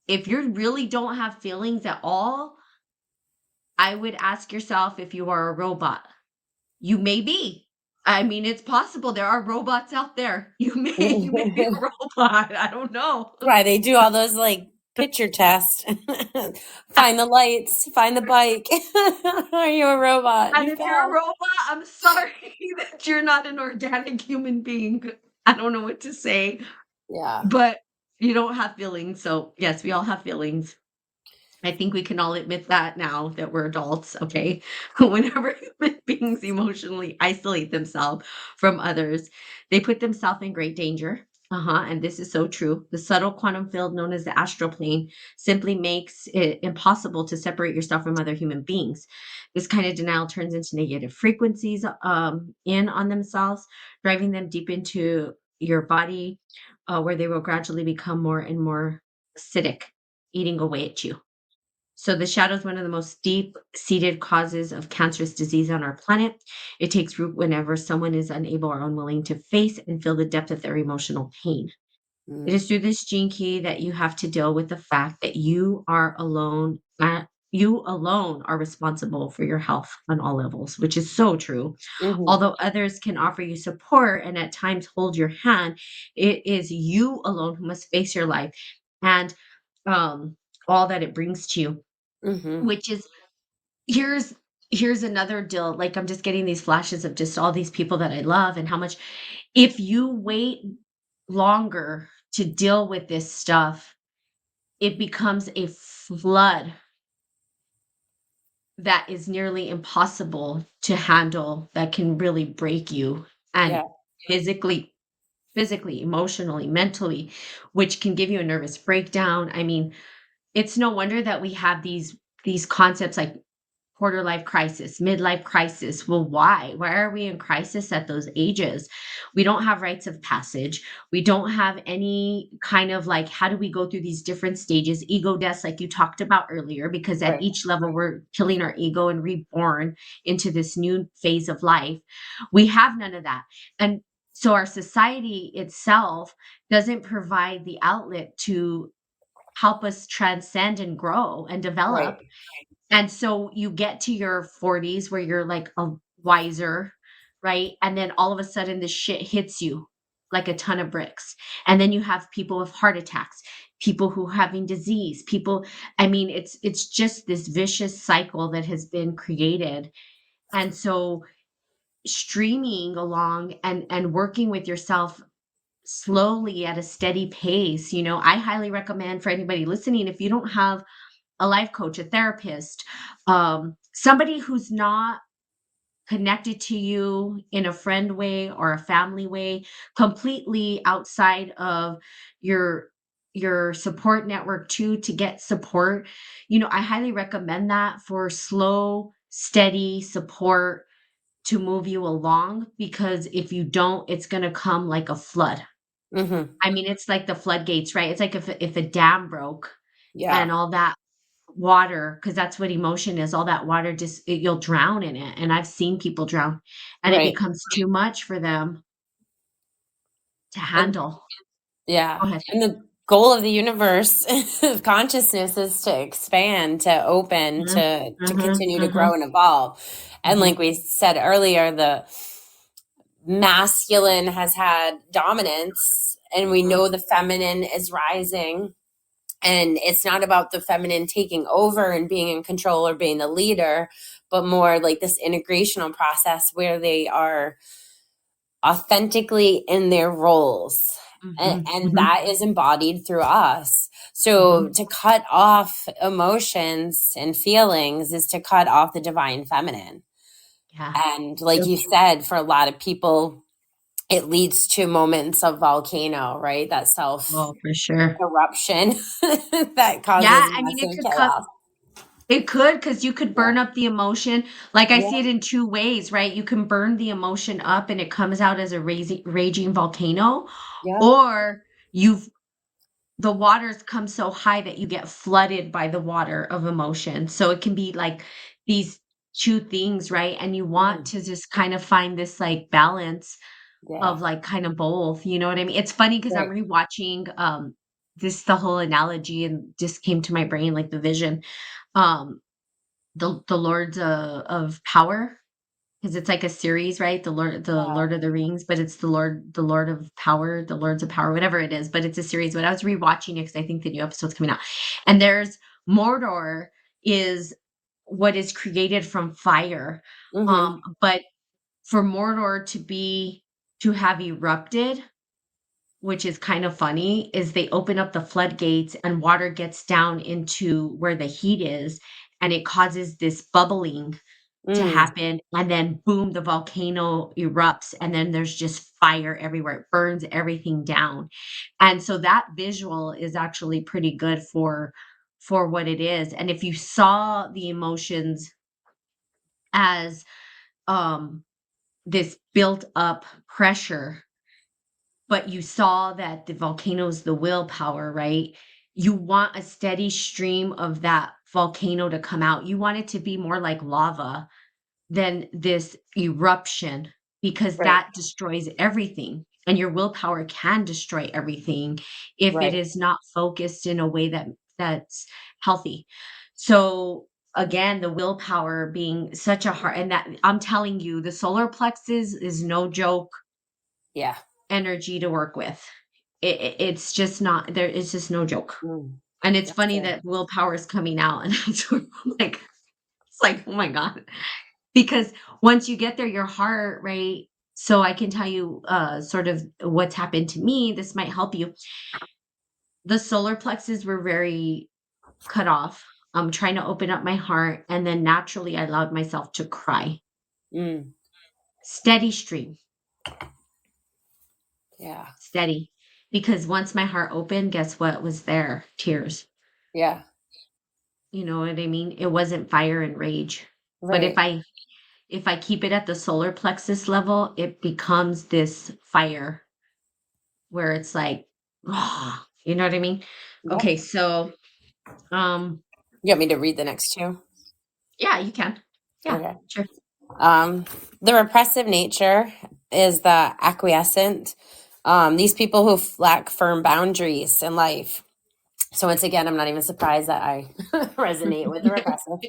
if you really don't have feelings at all, I would ask yourself if you are a robot. You may be. I mean, it's possible there are robots out there. You may be a robot. I don't know. Right, they do all those like picture tests. Find the lights, find the bike. Are you a robot? And You if you're a failed. robot, I'm sorry that you're not an organic human being. I don't know what to say, Yeah. but you don't have feelings. So, yes, we all have feelings. I think we can all admit that now that we're adults, okay? Whenever human beings emotionally isolate themselves from others, they put themselves in great danger. And this is so true. The subtle quantum field known as the astral plane simply makes it impossible to separate yourself from other human beings. This kind of denial turns into negative frequencies in on themselves, driving them deep into your body, where they will gradually become more and more acidic, eating away at you. So the shadow is one of the most deep-seated causes of cancerous disease on our planet. It takes root whenever someone is unable or unwilling to face and feel the depth of their emotional pain. It Mm, is through this gene key that you have to deal with the fact that you are alone. You alone are responsible for your health on all levels, which is so true. mhm, Although others can offer you support and at times hold your hand, it is you alone who must face your life and um, all that it brings to you, mhm. which is here's here's another deal, like, I'm just getting these flashes of just all these people that I love and how much if you wait longer to deal with this stuff, it becomes a flood that is nearly impossible to handle, that can really break you and Yeah. physically emotionally, mentally, which can give you a nervous breakdown. I mean, it's no wonder that we have these concepts like quarter life crisis, midlife crisis. Well, why? Why are we in crisis at those ages? We don't have rites of passage. We don't have any kind of like, how do we go through these different stages? Ego deaths, like you talked about earlier, because at Right. each level we're killing our ego and reborn into this new phase of life. We have none of that. And so our society itself doesn't provide the outlet to help us transcend and grow and develop, Right. and so you get to your 40s where you're like a wiser, right? And then all of a sudden this shit hits you like a ton of bricks. And then you have people with heart attacks, people who are having disease, people, I mean, it's just this vicious cycle that has been created. And so streaming along and working with yourself slowly at a steady pace, I highly recommend for anybody listening, if you don't have a life coach, a therapist, somebody who's not connected to you in a friend way or a family way, completely outside of your your support network too, to get support. I highly recommend that for slow, steady support to move you along, because if you don't, it's going to come like a flood. Mhm. I mean, it's like the floodgates, right? It's like if a dam broke Yeah. and all that water, because that's what emotion is, all that water you'll drown in it, and I've seen people drown, and it Right. becomes too much for them to And handle. yeah. Go ahead. And the goal of the universe of consciousness is to expand, to open, Mhm, to mhm, continue to grow mhm, and evolve. And mhm, like we said earlier, the masculine has had dominance and we mhm, know the feminine is rising. And it's not about the feminine taking over and being in control or being the leader, but more like this integrational process where they are authentically in their roles. mhm, And mhm, that is embodied through us. So mhm. to cut off emotions and feelings is to cut off the divine feminine. Yeah. And like So you said, for a lot of people, it leads to moments of volcano, right? That self oh, for sure. eruption that Yeah, causes I mean, massive chaos. it could, because you could Yeah. burn up the emotion. Like, I Yeah. see it in 2 ways, right? You can burn the emotion up and it comes out as a raging volcano, Yeah. or you've the waters come so high that you get flooded by the water of emotion. So it can be like these 2 things, right? And you want Mhm. to just kind of find this like balance Yeah. of like kind of both, you know what I mean? It's funny because I'm Right. rewatching this the whole analogy and just came to my brain like the vision. Um the Lords of Power, because it's like a series, right? The Lord of the Rings, but it's the Lord of Power, the Lords of Power, whatever it is, but it's a series. But I was rewatching it because I think the new episode's coming out. And there's Mordor is what is created from fire. Mm-hmm. But for Mordor to have erupted, which is kind of funny, is they open up the floodgates and water gets down into where the heat is, and it causes this bubbling to Mm, happen, and then boom, the volcano erupts, and then there's just fire everywhere. It burns everything down. And so that visual is actually pretty good for what it is. And if you saw the emotions as this built up pressure, but you saw that the volcano's the willpower, right? You want a steady stream of that volcano to come out. You want it to be more like lava than this eruption, because right, that destroys everything. And your willpower can destroy everything if it right. is not focused in a way that's healthy. So again, the willpower being such a hard, and that I'm telling you, the solar plexus is no joke Yeah. energy to work with. It's just not there. It's just no joke. Mm, And it's that's funny good. that willpower is coming out, and it's like, it's like, oh my god, because once you get there, your heart rate. So I can tell you, sort of what's happened to me. This might help you. The solar plexus were very cut off. I'm trying to open up my heart, and then naturally, I allowed myself to cry. Mm, Steady stream, yeah. steady. Because once my heart opened, guess what was there? Tears. Yeah. You know what I mean? It wasn't fire and rage. But Right. if I keep it at the solar plexus level, it becomes this fire where it's like, ah, you know what I mean? Yep. Okay, so um You want me to read the next two? yeah, you can. Yeah, Okay. sure. Um, the repressive nature is the acquiescent. These people who lack firm boundaries in life. So once again, I'm not even surprised that I resonate with the repressive.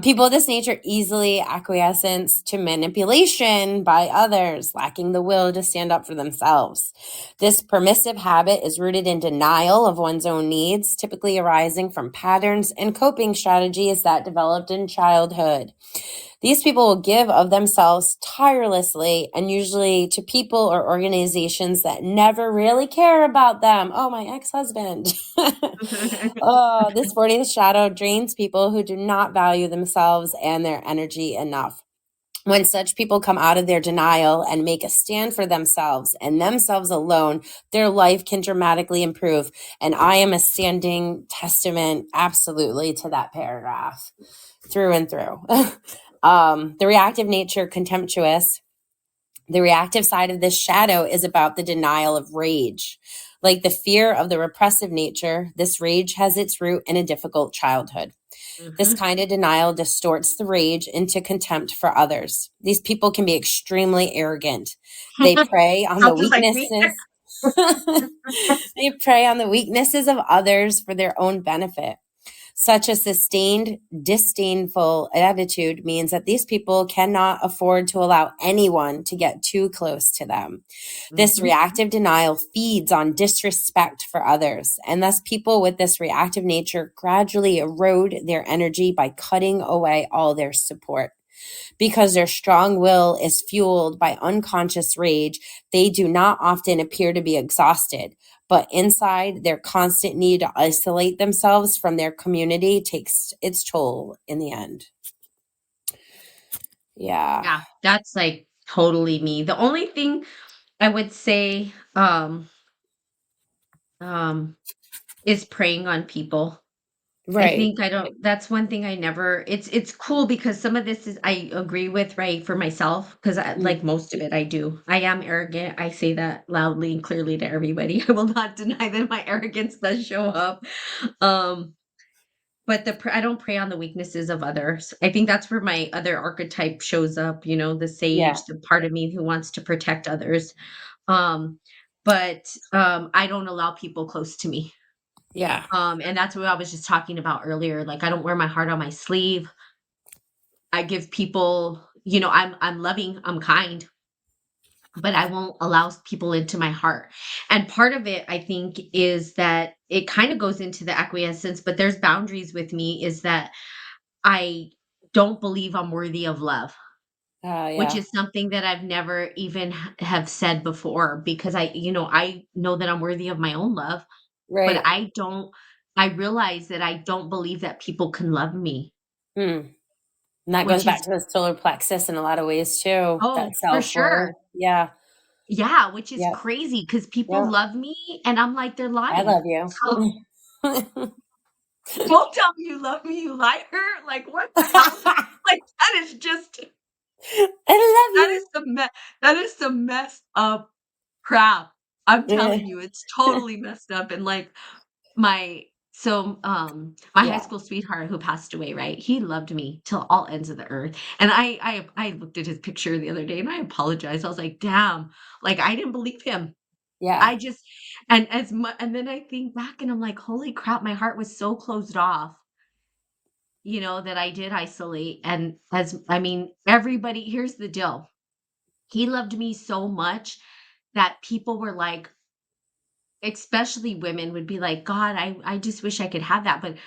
People of this nature easily acquiescence to manipulation by others, lacking the will to stand up for themselves. This permissive habit is rooted in denial of one's own needs, typically arising from patterns and coping strategies that developed in childhood. These people will give of themselves tirelessly and usually to people or organizations that never really care about them. Oh, my ex husband. Oh, this 40th shadow drains people who do not value themselves and their energy enough. When such people come out of their denial and make a stand for themselves and themselves alone, their life can dramatically improve. And I am a standing testament, absolutely, to that paragraph through and through. The reactive nature, contemptuous. The reactive side of this shadow is about the denial of rage. Like the fear of the repressive nature, this rage has its root in a difficult childhood. This Mhm. kind of denial distorts the rage into contempt for others. These people can be extremely arrogant. They prey on the Sounds just like me. weaknesses. They prey on the weaknesses of others for their own benefit. Such a sustained, disdainful attitude means that these people cannot afford to allow anyone to get too close to them. This Mhm. reactive denial feeds on disrespect for others, and thus people with this reactive nature gradually erode their energy by cutting away all their support. Because their strong will is fueled by unconscious rage, they do not often appear to be exhausted. But inside, their constant need to isolate themselves from their community takes its toll in the end. Yeah. Yeah, that's like totally me. The only thing I would say um is preying on people. I Right. think I don't that's one thing I never it's cool because some of this is I agree with, right, for myself, because I Mm, like most of it I do. I am arrogant. I say that loudly and clearly to everybody. I will not deny that my arrogance does show up. Um, but I don't prey on the weaknesses of others. I think that's where my other archetype shows up, the yeah. sage, the part of me who wants to protect others. Um, but I don't allow people close to me. Yeah. And that's what I was just talking about earlier. Like, I don't wear my heart on my sleeve. I give people, I'm loving, I'm kind, but I won't allow people into my heart. And part of it, I think, is that it kind of goes into the acquiescence, but there's boundaries with me is that I don't believe I'm worthy of love, which Yeah. is something that I've never even have said before because I know that I'm worthy of my own love, but Right. I realize that I don't believe that people can love me, Hmm. And that goes which back is, to the solar plexus in a lot of ways too. oh, That for self sure. worth. Yeah. Yeah, which is Yep. crazy because people Yep. love me and I'm like, they're I lying. love you. So I don't tell me you love me, you liar. Like, what the hell? Like, that is just, love that you. is that is some messed up crap. I'm telling you, it's totally messed up. And like, my my high Yeah. school sweetheart who passed away, right? He loved me till all ends of the earth. And I looked at his picture the other day and I apologized. I was like, damn, like I didn't believe him. Yeah. I just and then I think back and I'm like, holy crap, my heart was so closed off, that I did isolate. And everybody, here's the deal. He loved me so much that people were like, especially women would be like, God, I just wish I could have that. But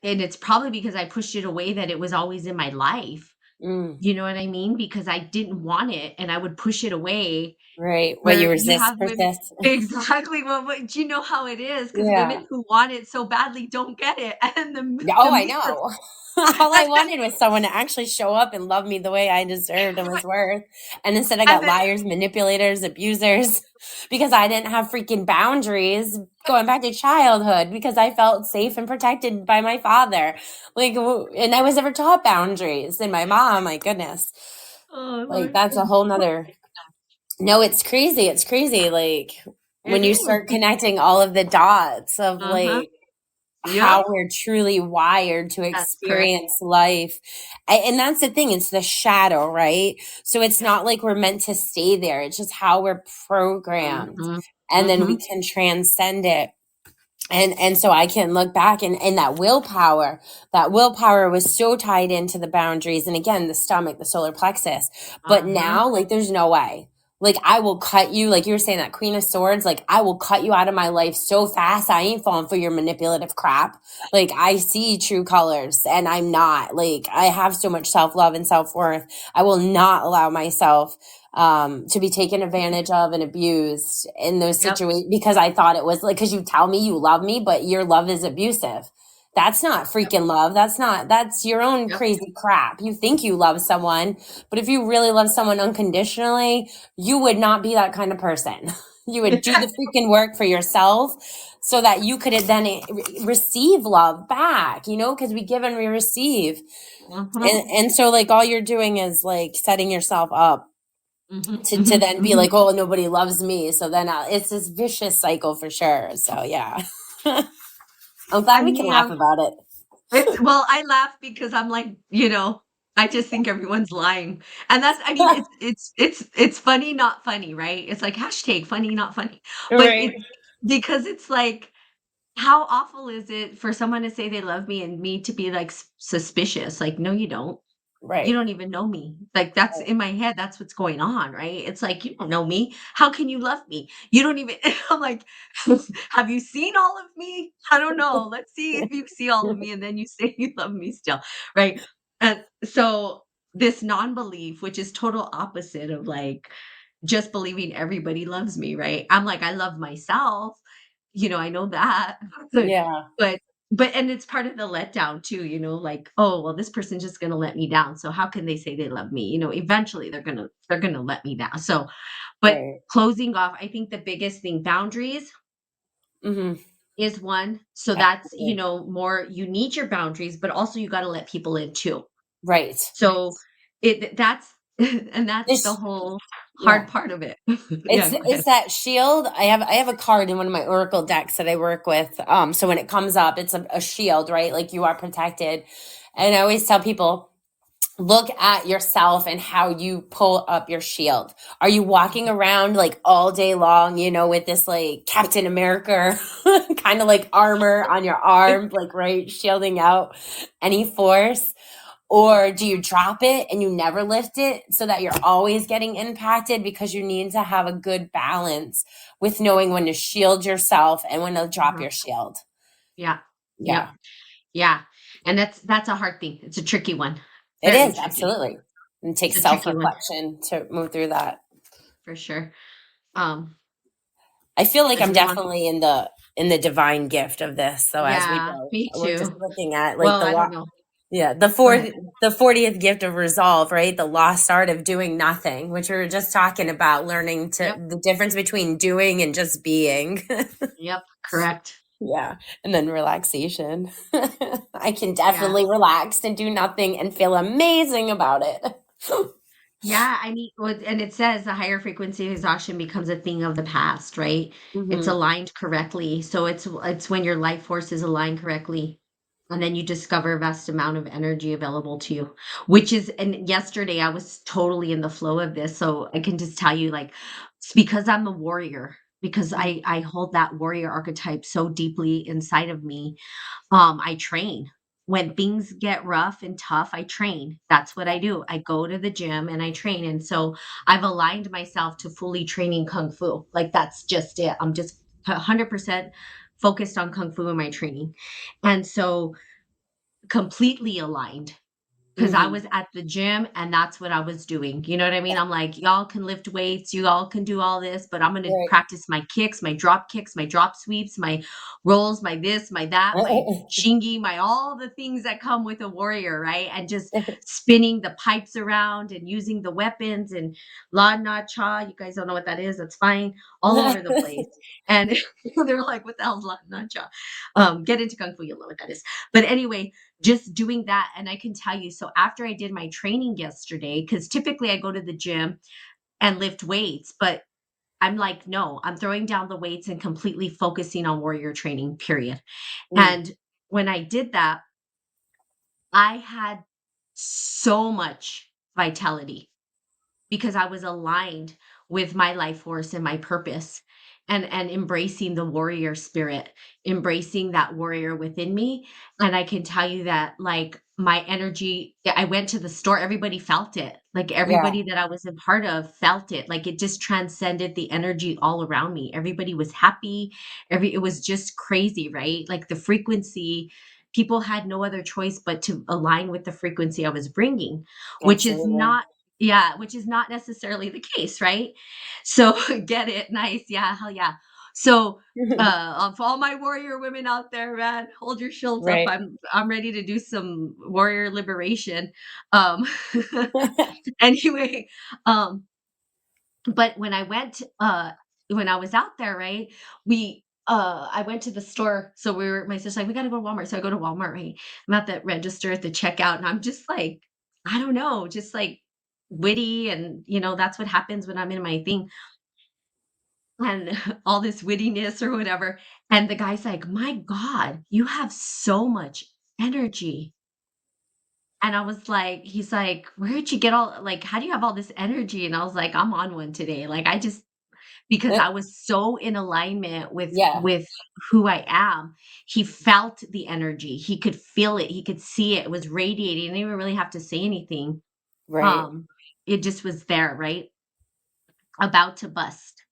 and it's probably because I pushed it away that it was always in my life. Mm. You know what I mean? Because I didn't want it and I would push it away. Right. What Where you you resist have women persists. exactly, well, you know how it is because Yeah. women who want it so badly don't get it, and Yeah, the oh, I me know. All I and then wanted was someone to actually show up and love me the way I deserved and was worth. And instead, I and got then liars, manipulators, abusers because I didn't have freaking boundaries going back to childhood because I felt safe and protected by my father. Like, and I was never taught boundaries. And my mom, my goodness, oh, like, Lord. that's a whole nother. No, it's crazy. It's crazy. Like, when It you is. start connecting all of the dots of Uh-huh. like, Yep. how we're truly wired to That's correct. experience life. And that's the thing, it's the shadow, right? So it's not like we're meant to stay there, it's just how we're programmed. Mhm. And then we Mhm. can transcend it. And so I can look back and that willpower was so tied into the boundaries and again the stomach, the solar plexus. But Uh-huh. now like there's no way. Like I will cut you, like you were saying that Queen of Swords, like I will cut you out of my life so fast. I ain't falling for your manipulative crap. Like I see true colors and I'm not. Like I have so much self-love and self-worth. I will not allow myself to be taken advantage of and abused in those Yep. situations because I thought it was like, because you tell me you love me, but your love is abusive. That's not Yep. freaking love. That's your own Yep. crazy crap. You think you love someone, but if you really love someone unconditionally, you would not be that kind of person. You would do the freaking work for yourself so that you could then receive love back, because we give and we receive. Uh-huh. And so like all you're doing is like setting yourself up Mhm. to Mhm. then be Mhm. like, oh, nobody loves me. So then it's this vicious cycle for sure. So yeah, I'm glad And we can me, laugh about it. I laugh because I'm like, I just think everyone's lying. And it's funny, not funny, right? It's like hashtag funny, not funny. But Right. it's because it's like, how awful is it for someone to say they love me and me to be like suspicious? Like, no, you don't. You Right. don't even know me. Like, that's in my head, that's what's going on, right? It's like, you don't know me. How can you love me? You don't even I'm like, "Have you seen all of me? I don't know. Let's see if you see all of me, and then you say you love me still." Right? And so, this non-belief, which is total opposite of, like, just believing everybody loves me, right? I'm like, I love myself, I know that. Yeah. But and it's part of the letdown too, like, oh, well, this person's just gonna let me down. So how can they say they love me? Eventually they're gonna let me down. So, but Right. closing off, I think the biggest thing, boundaries Hmm. is one. So that's, Absolutely. more you need your boundaries, but also you gotta let people in too. Right. So that's and that's the This. whole hard Yeah. part of it. Yeah, go It's ahead. that shield. I have a card in one of my oracle decks that I work with. So when it comes up, it's a shield, right? Like you are protected. And I always tell people look at yourself and how you pull up your shield. Are you walking around like all day long, with this like Captain America kind of like armor on your arm, like right, shielding out any force? Or do you drop it and you never lift it so that you're always getting impacted, because you need to have a good balance with knowing when to shield yourself and when to drop Uh-huh. your shield? Yeah. Yep. Yeah, Yeah. And that's a hard thing. It's a tricky one. it Very is tricky. absolutely. And take It's a tricky one self-reflection to move through that. for sure. Um, I feel like because I'm we want definitely in the divine gift of this. So as we yeah, go, me we're just too. looking at like Well, I don't know. yeah, the Go fourth, ahead. the 40th gift of resolve, right? The lost art of doing nothing, which we were just talking about, learning to Yep. the difference between doing and just being. Yep. Correct. Yeah. And then relaxation. I can Yeah. definitely relax and do nothing and feel amazing about it. Yeah, I mean, and it says the higher frequency exhaustion becomes a thing of the past, right? It's Hmm. aligned correctly. So it's when your life force is aligned correctly. And then you discover a vast amount of energy available to you, which is, and yesterday I was totally in the flow of this. So I can just tell you, like, it's because I'm a warrior, because I hold that warrior archetype so deeply inside of me. I train. When things get rough and tough, I train. That's what I do. I go to the gym and I train. And so I've aligned myself to fully training Kung Fu. Like that's just it. I'm just 100% focused on Kung Fu in my training. And so completely aligned. 'Cause I Hmm. was at the gym and that's what I was doing, you know what I mean? I'm like, "Y'all can lift weights, you all can do all this, but I'm gonna Right. practice my kicks, my drop sweeps, my rolls, my this, my that, my shingi, my all the things that come with a warrior," right? And just spinning the pipes around and using the weapons and la na cha, you guys don't know what that is, that's fine, all over the place. And they're like, "What the hell is la na cha?" Get into Kung Fu, you'll know what that is. But anyway, just doing that, and I can tell you, so after I did my training yesterday, because typically I go to the gym and lift weights, but I'm like, no, I'm throwing down the weights and completely focusing on warrior training, period. Mm, And when I did that, I had so much vitality because I was aligned with my life force and my purpose, and embracing the warrior spirit, embracing that warrior within me. And I can tell you that, like, my energy, I went to the store, everybody felt it. Like yeah, everybody that I was a part of felt it. Like it just transcended the energy all around me. Everybody was happy. It was just crazy, right? Like the frequency, people had no other choice but to align with the frequency I was bringing, which is absolutely. not yeah, which is not necessarily the case, right? So get it, nice, yeah, hell yeah. So, for all my warrior women out there, man, hold your shields up. Right. I'm ready to do some warrior liberation. Um, anyway, um, but when I was out there, right, I went to the store. So my sister's like, we gotta go to Walmart. So I go to Walmart, right? I'm at the register at the checkout, and I'm just like, I don't know, just like witty, and that's what happens when I'm in my thing and all this wittiness or whatever. And the guy's like, my God, you have so much energy. And I was like, he's like, where'd you get all like, how do you have all this energy? And I was like, I'm on one today. Like I just because I was so in alignment with Yeah, with who I am. He felt the energy. He could feel it. He could see it. It was radiating. I didn't even really have to say anything. right. Um, it just was there, right? About to bust.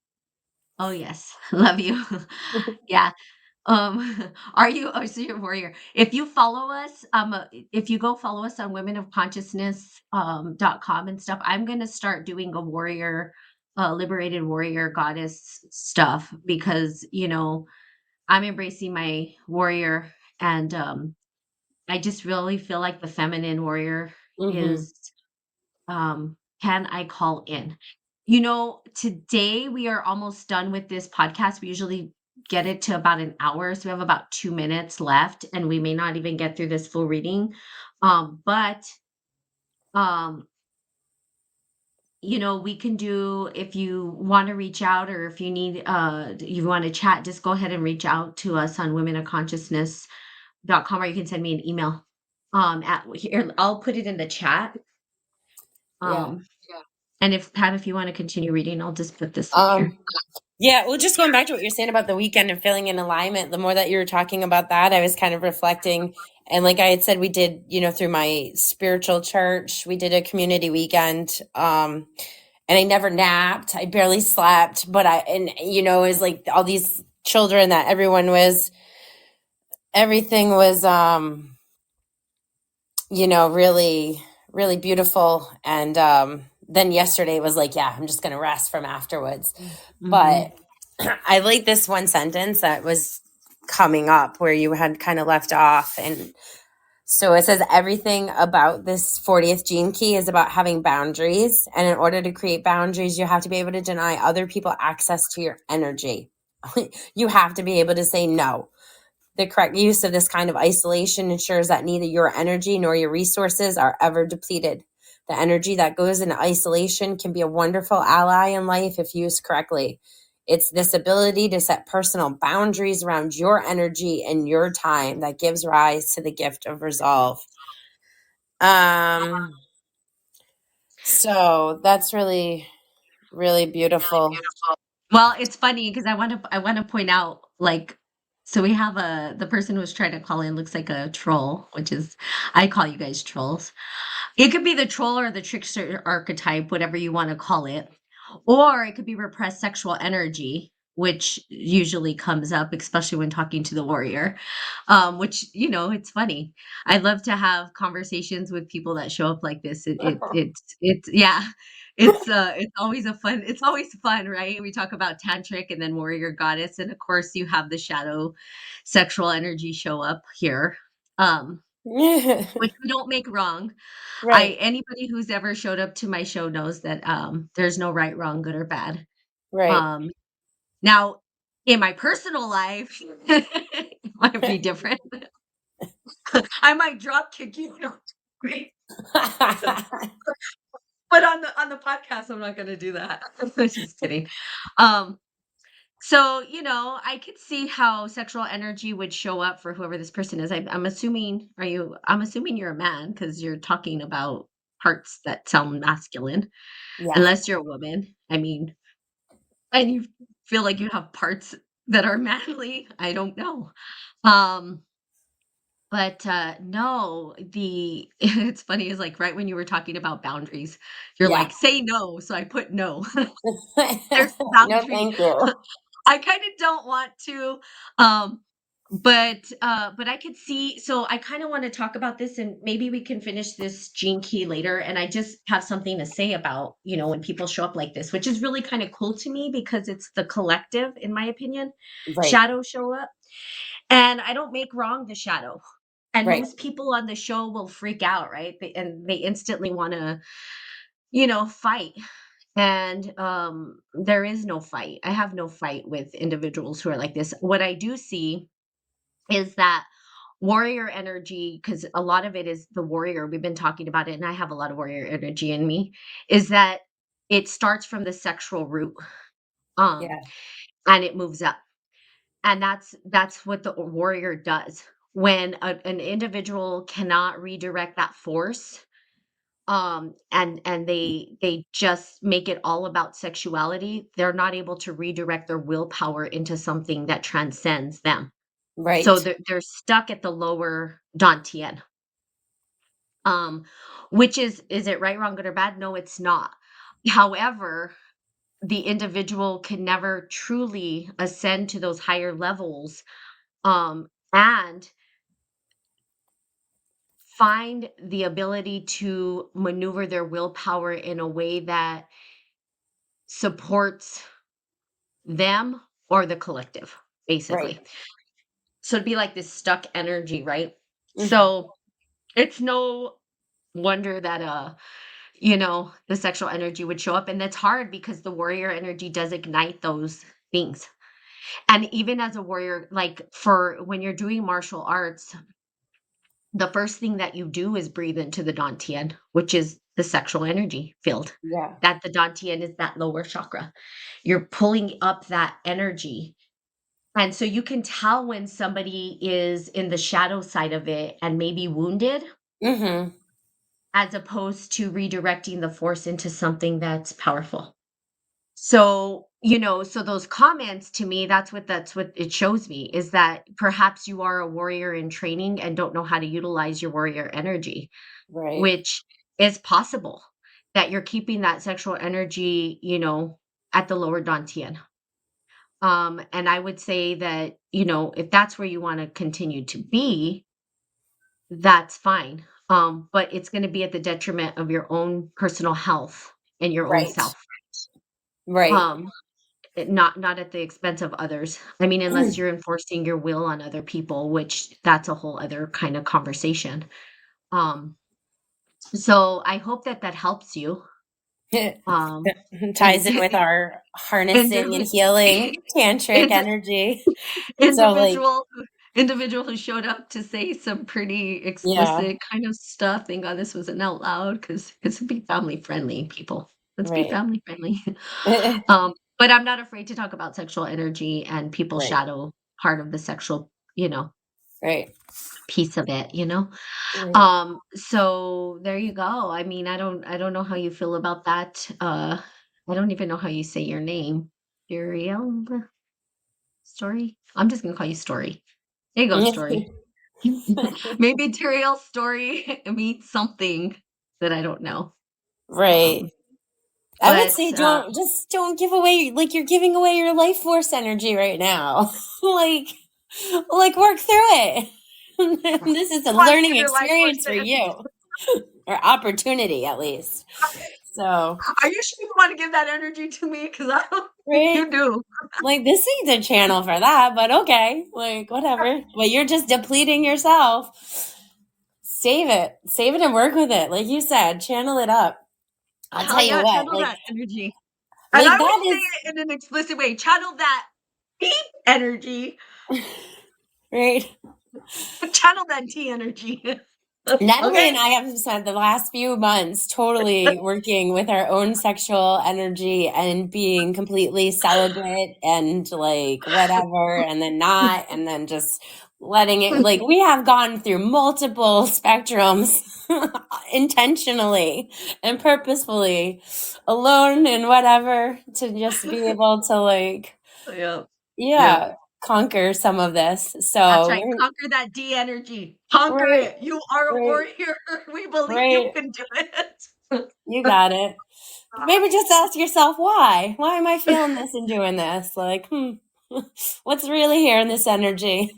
Oh yes. Love you. Yeah. Are you oh, so you're a warrior. If you follow us, if you go follow us on women of consciousness .com and stuff, I'm gonna start doing a warrior, liberated warrior goddess stuff because I'm embracing my warrior and I just really feel like the feminine warrior Hmm. is can I call in? Today we are almost done with this podcast. We usually get it to about an hour. So we have about 2 minutes left, and we may not even get through this full reading. But um, we can do if you want to reach out or if you want to chat, just go ahead and reach out to us on womenofconsciousness.com, or you can send me an email. At here, I'll put it in the chat. Yeah. Um, and if Pat, if you want to continue reading, I'll just put this up here. Um, yeah, well, just going back to what you're saying about the weekend and feeling in alignment, the more that you were talking about that, I was kind of reflecting. And like I had said, we did, through my spiritual church, we did a community weekend. And I never napped. I barely slept, but it was like all these children that everything was, really, really beautiful. And then yesterday was like, yeah, I'm just going to rest from afterwards. Mm-hmm. But I like this one sentence that was coming up where you had kind of left off. And so it says everything about this 40th gene key is about having boundaries. And in order to create boundaries, you have to be able to deny other people access to your energy. You have to be able to say no. The correct use of this kind of isolation ensures that neither your energy nor your resources are ever depleted. The energy that goes into isolation can be a wonderful ally in life if used correctly. It's this ability to set personal boundaries around your energy and your time that gives rise to the gift of resolve. Um, so that's really, really beautiful. Well, it's funny because I want to point out, like, so we have the person who was trying to call in looks like a troll, which is, I call you guys trolls. It could be the troll or the trickster archetype, whatever you want to call it. Or it could be repressed sexual energy, which usually comes up, especially when talking to the warrior. Which, it's funny. I love to have conversations with people that show up like this. It's yeah. It's always fun, right? We talk about tantric and then warrior goddess, and of course you have the shadow sexual energy show up here. Which we don't make wrong. I Right, Anybody who's ever showed up to my show knows that there's no right, wrong, good or bad. right. Um Now in my personal life it might be different. I might drop kick you. No, great. But on the podcast I'm not gonna do that. Just kidding. Um so, I could see how sexual energy would show up for whoever this person is. I'm assuming, I'm assuming you're a man because you're talking about parts that sound masculine, Yeah, unless you're a woman. I mean, and you feel like you have parts that are manly. I don't know. Um, but no, it's funny is like right when you were talking about boundaries, you're yeah. like, say no. So I put no. There's the No, boundary. thank you. I kind of don't want to, um, but I could see. So I kind of want to talk about this, and maybe we can finish this gene key later. And I just have something to say about when people show up like this, which is really kind of cool to me because it's the collective, in my opinion. Right, Shadow show up, and I don't make wrong the shadow. And right, most people on the show will freak out, right? And they instantly want to, fight. And there is no fight. I have no fight with individuals who are like this. What I do see is that warrior energy, because a lot of it is the warrior. We've been talking about it, and I have a lot of warrior energy in me, is that it starts from the sexual root, um, yeah, and it moves up. And that's what the warrior does. When an individual cannot redirect that force, and they just make it all about sexuality, they're not able to redirect their willpower into something that transcends them. So right, they're stuck at the lower dantian. um which is it right, wrong, good or bad? No, it's not. However, the individual can never truly ascend to those higher levels, and find the ability to maneuver their willpower in a way that supports them or the collective, right. basically. So it'd be like this stuck energy, right? Mhm. So it's no wonder that the sexual energy would show up, and that's hard because the warrior energy does ignite those things. And even as a warrior, like for when you're doing martial arts, the first thing that you do is breathe into the dantian, which is the sexual energy field. Yeah. That the dantian is that lower chakra. You're pulling up that energy. And so you can tell when somebody is in the shadow side of it and maybe wounded, Mhm. as opposed to redirecting the force into something that's powerful. So, so those comments to me, that's what it shows me, is that perhaps you are a warrior in training and don't know how to utilize your warrior energy, Right. which is possible, that you're keeping that sexual energy, at the lower dantian. And I would say that, if that's where you want to continue to be, that's fine. But it's going to be at the detriment of your own personal health and your own Right. self. Right. Um, not at the expense of others. I mean, unless you're enforcing your will on other people, which that's a whole other kind of conversation. Um, so I hope that that helps you. Um, Ties and in with our harnessing and and healing tantric and energy. So like, individual individual who showed up to say some pretty yeah, explicit kind of stuff. Thank God this wasn't out loud, because it's be family friendly, people. Let's be right. family friendly. But I'm not afraid to talk about sexual energy and people's Right. shadow part of the sexual, Right. piece of it, Right. So there you go. I mean, I don't know how you feel about that. I don't even know how you say your name. Uriel Story? I'm just gonna call you Story. There you go, Story. Maybe Turiel's story means something that I don't know. Right. Um, I would but say don't give away, like, you're giving away your life force energy right now. like work through it. This is a who wants to learning give your life force experience to for energy? you, or opportunity at least. So, Are you sure you want to give that energy to me? Because I don't think right. you do. Like, this ain't a channel for that, but okay. Like, whatever. But you're just depleting yourself. Save it and work with it. Like you said, channel it up. I'll Hell tell you yeah, what, channel that energy. And like I would that say is it in an explicit way. Channel that deep energy. right. Channel that tea energy. Natalie Okay? and I have spent the last few months totally working with our own sexual energy and being completely celibate and like whatever, and then not, and then just letting it, like, we have gone through multiple spectrums intentionally and purposefully, alone and whatever, to just be able to, like, Yeah. Yeah. yeah, conquer some of this. That's So right. Conquer that D energy. Conquer right, it. You are a right, warrior. We believe you right. can do it. You got it. Maybe just ask yourself why. Why am I feeling this and doing this? Like, what's really here in this energy?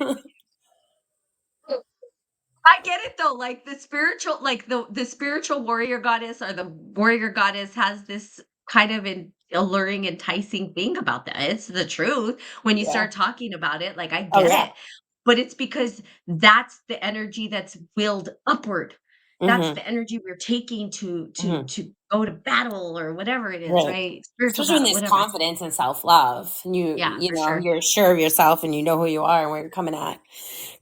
I get it though. Like the spiritual warrior goddess, or the warrior goddess, has this kind of an alluring, enticing thing about that. It's the truth when you Yeah. start talking about it. Like, I Oh get yeah. it, but it's because that's the energy that's willed upward. That's Mm-hmm. the energy we're taking to Mm-hmm. go to battle, or whatever it is, Right. right? Spiritual Especially when battle, there's whatever. confidence and self love, and Yeah, you for know, sure. you're sure of yourself and you know who you are and where you're coming at.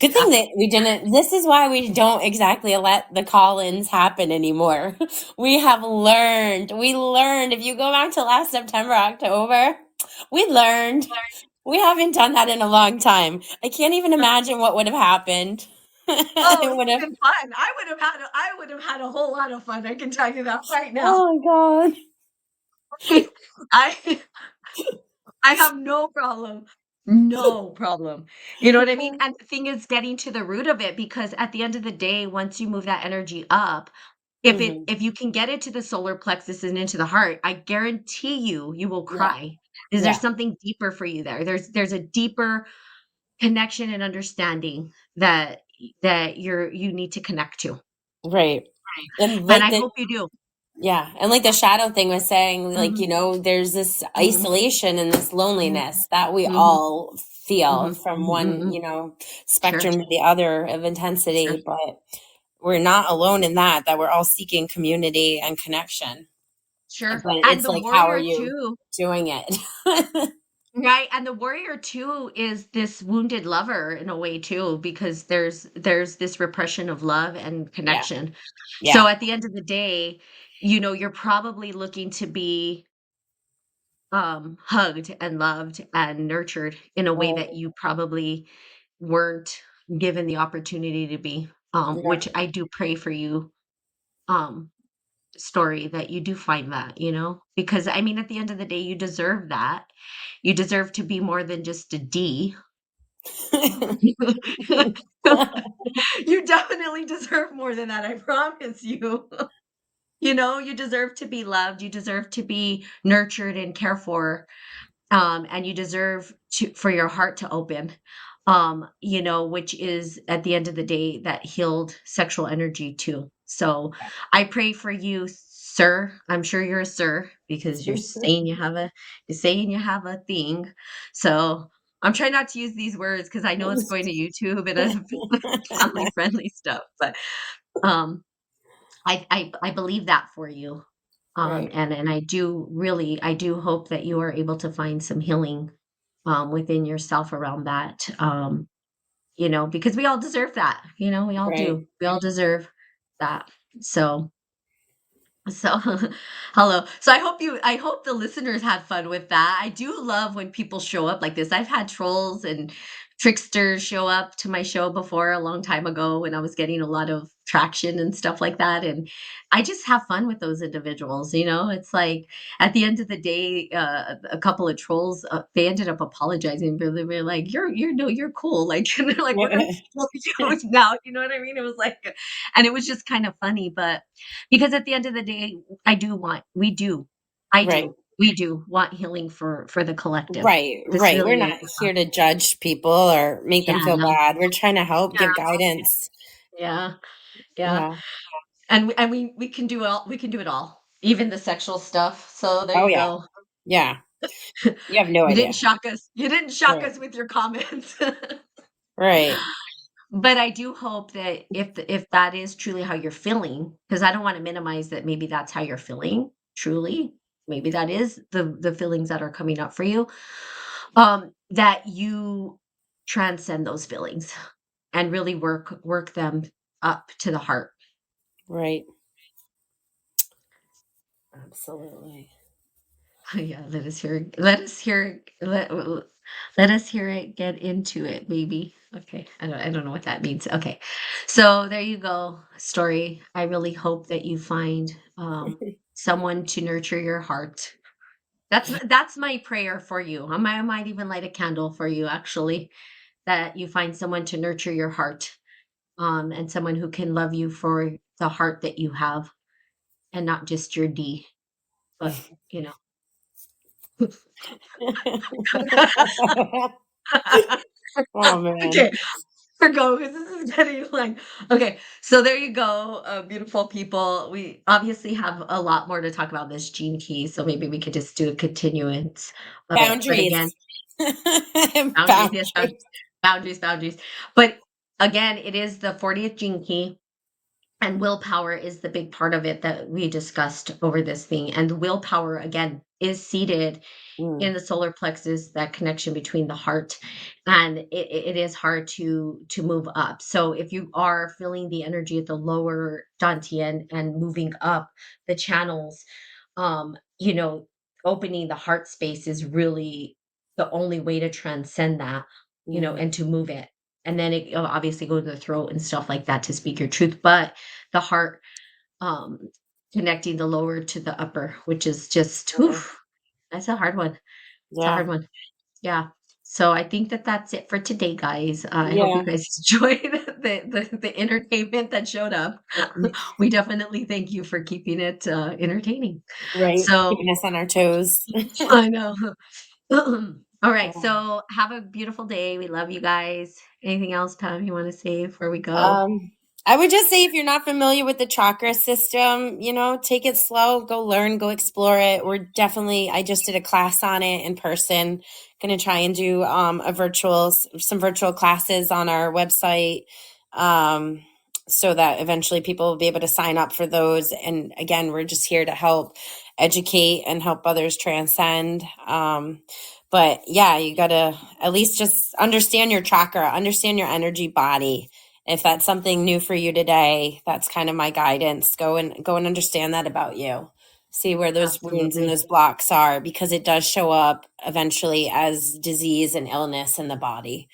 Good thing Yeah. that we didn't. This is why we don't exactly let the call-ins happen anymore. We have learned. We learned. If you go back to last September, October, we learned. We haven't done that in a long time. I can't even imagine what would have happened. I Oh, it would would have. have been fun. I would have had a whole lot of fun. I can tell you that right now. Oh my god. I I have no problem. No problem. You know what I mean? And the thing is getting to the root of it, because at the end of the day, once you move that energy up, Hmm. if you can get it to the solar plexus and into the heart, I guarantee you will Yeah. cry. Is there Yeah. something deeper for you there? There's a deeper connection and understanding that you need to connect to. Right. And And like I the hope you do. Yeah, and like the shadow thing was saying, like, Mhm, there's this mhm, isolation and this mhm, loneliness that we mhm, all feel mhm, from mhm, one, mhm. Sure, spectrum to the other of sure, intensity, but we're not alone in that we're all seeking community and connection. sure. But And it's the like, how are warrior you too, doing it? right? And the warrior too is this wounded lover in a way too, because there's this repression of love and Yeah, connection. So yeah, at the end of the day, you're probably looking to be hugged and loved and nurtured in a way that right, you probably weren't given the opportunity to be. yeah, Which I do pray for you, um story that you do find that, because I mean, at the end of the day, you deserve that. You deserve to be more than just a D. You definitely deserve more than that, I promise you. You deserve to be loved, you deserve to be nurtured and cared for, and you deserve for your heart to open, which is at the end of the day that healed sexual energy too. So I pray for you, sir. I'm sure you're a sir because you're saying you have a thing. So I'm trying not to use these words because I know it's going to YouTube and other family friendly stuff, but um I believe that for you. Right, And I do hope that you are able to find some healing within yourself around that. Because we all deserve that. We all right. do. We all deserve that. So, hello. So I hope the listeners had fun with that. I do love when people show up like this. I've had trolls and tricksters show up to my show before a long time ago when I was getting a lot of traction and stuff like that. And I just have fun with those individuals. It's like at the end of the day, a couple of trolls, they ended up apologizing. They were like, you're no, you're cool. Like, and they're like, we're going to follow you now. You know what I mean? It was like, and it was just kind of funny, but because at the end of the day, I do want we do, I Right, do, we do want healing for the collective. right, This right. We're really is not here to judge people or make them yeah, feel bad. We're trying to help, give guidance. yeah, yeah, Yeah. and we can do it all, even the sexual stuff. So there Oh, you yeah. go. Yeah. You have no You didn't idea. shock us. You didn't shock Right. us with your comments. Right. But I do hope that if that is truly how you're feeling, because I don't want to minimize that maybe that's how you're feeling, truly. Maybe that is the feelings that are coming up for you. That you transcend those feelings and really work them up to the heart. Right. Absolutely. Yeah, let us hear it, get into it, baby. Okay. I don't know what that means. Okay. So there you go. Story. I really hope that you find someone to nurture your heart. That's my prayer for you. I might even light a candle for you actually, that you find someone to nurture your heart, and someone who can love you for the heart that you have and not just your D, but you know. Oh, man. Okay, go because this is getting like okay. So there you go, beautiful people. We obviously have a lot more to talk about this gene key, so maybe we could just do a continuance of it. But again, Boundaries. boundaries, yes, boundaries, Boundaries. boundaries, boundaries. But again, it is the 40th gene key. And willpower is the big part of it that we discussed over this thing. And the willpower, again, is seated in Mm, the solar plexus, that connection between the heart, and it is hard to move up. So if you are feeling the energy at the lower dantian and moving up the channels, um you know opening the heart space is really the only way to transcend that, mm, and to move it. And then it obviously go to the throat and stuff like that to speak your truth, but the heart, um connecting the lower to the upper, which is just whew, mm. that's a hard one. It's a Yeah. hard one. Yeah. So I think that that's it for today, guys. I hope you Yeah. guys enjoyed the entertainment that showed up. We definitely thank you for keeping it entertaining. Right. So Keeping us on our toes. I know. All right. Oh. So have a beautiful day. We love you guys. Anything else, Pam, you want to say before we go? Um, I would just say if you're not familiar with the chakra system, take it slow, go learn, go explore it. I just did a class on it in person. Going to try and do some virtual classes on our website, so that eventually people will be able to sign up for those. And again, we're just here to help educate and help others transcend. But yeah, you got to at least just understand your chakra, understand your energy body. If that's something new for you today, that's kind of my guidance. Go and understand that about you. See where those wounds and Absolutely. those blocks are, because it does show up eventually as disease and illness in the body.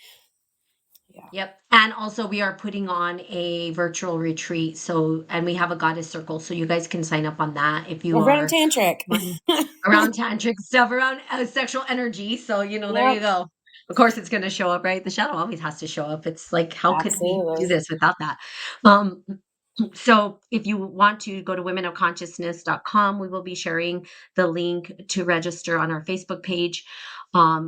Yep. And also we are putting on a virtual retreat. So, and we have a goddess circle. So you guys can sign up on that if you Around are tantric. wanting around tantric stuff, around sexual energy. So, there you Yep. go. Of course it's going to show up, right? The shadow always has to show up. It's like, how could we do Absolutely. this without that? Um, so if you want to go to womenofconsciousness.com, we will be sharing the link to register on our Facebook page.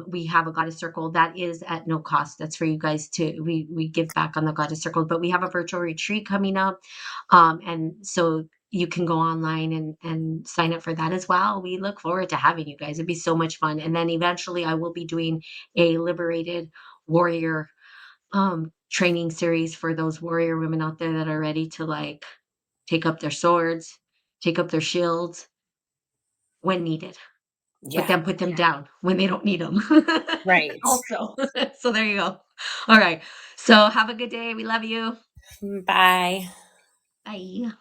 We have a goddess circle that is at no cost. That's for you guys to we give back on the goddess circle, but we have a virtual retreat coming up. And so you can go online and sign up for that as well. We look forward to having you guys. It'd be so much fun. And then eventually I will be doing a liberated warrior training series for those warrior women out there that are ready to like take up their swords, take up their shields when needed, but Yeah. then put them down when they don't need them. Right. Also. So there you go. All right. So have a good day. We love you. Bye. Bye.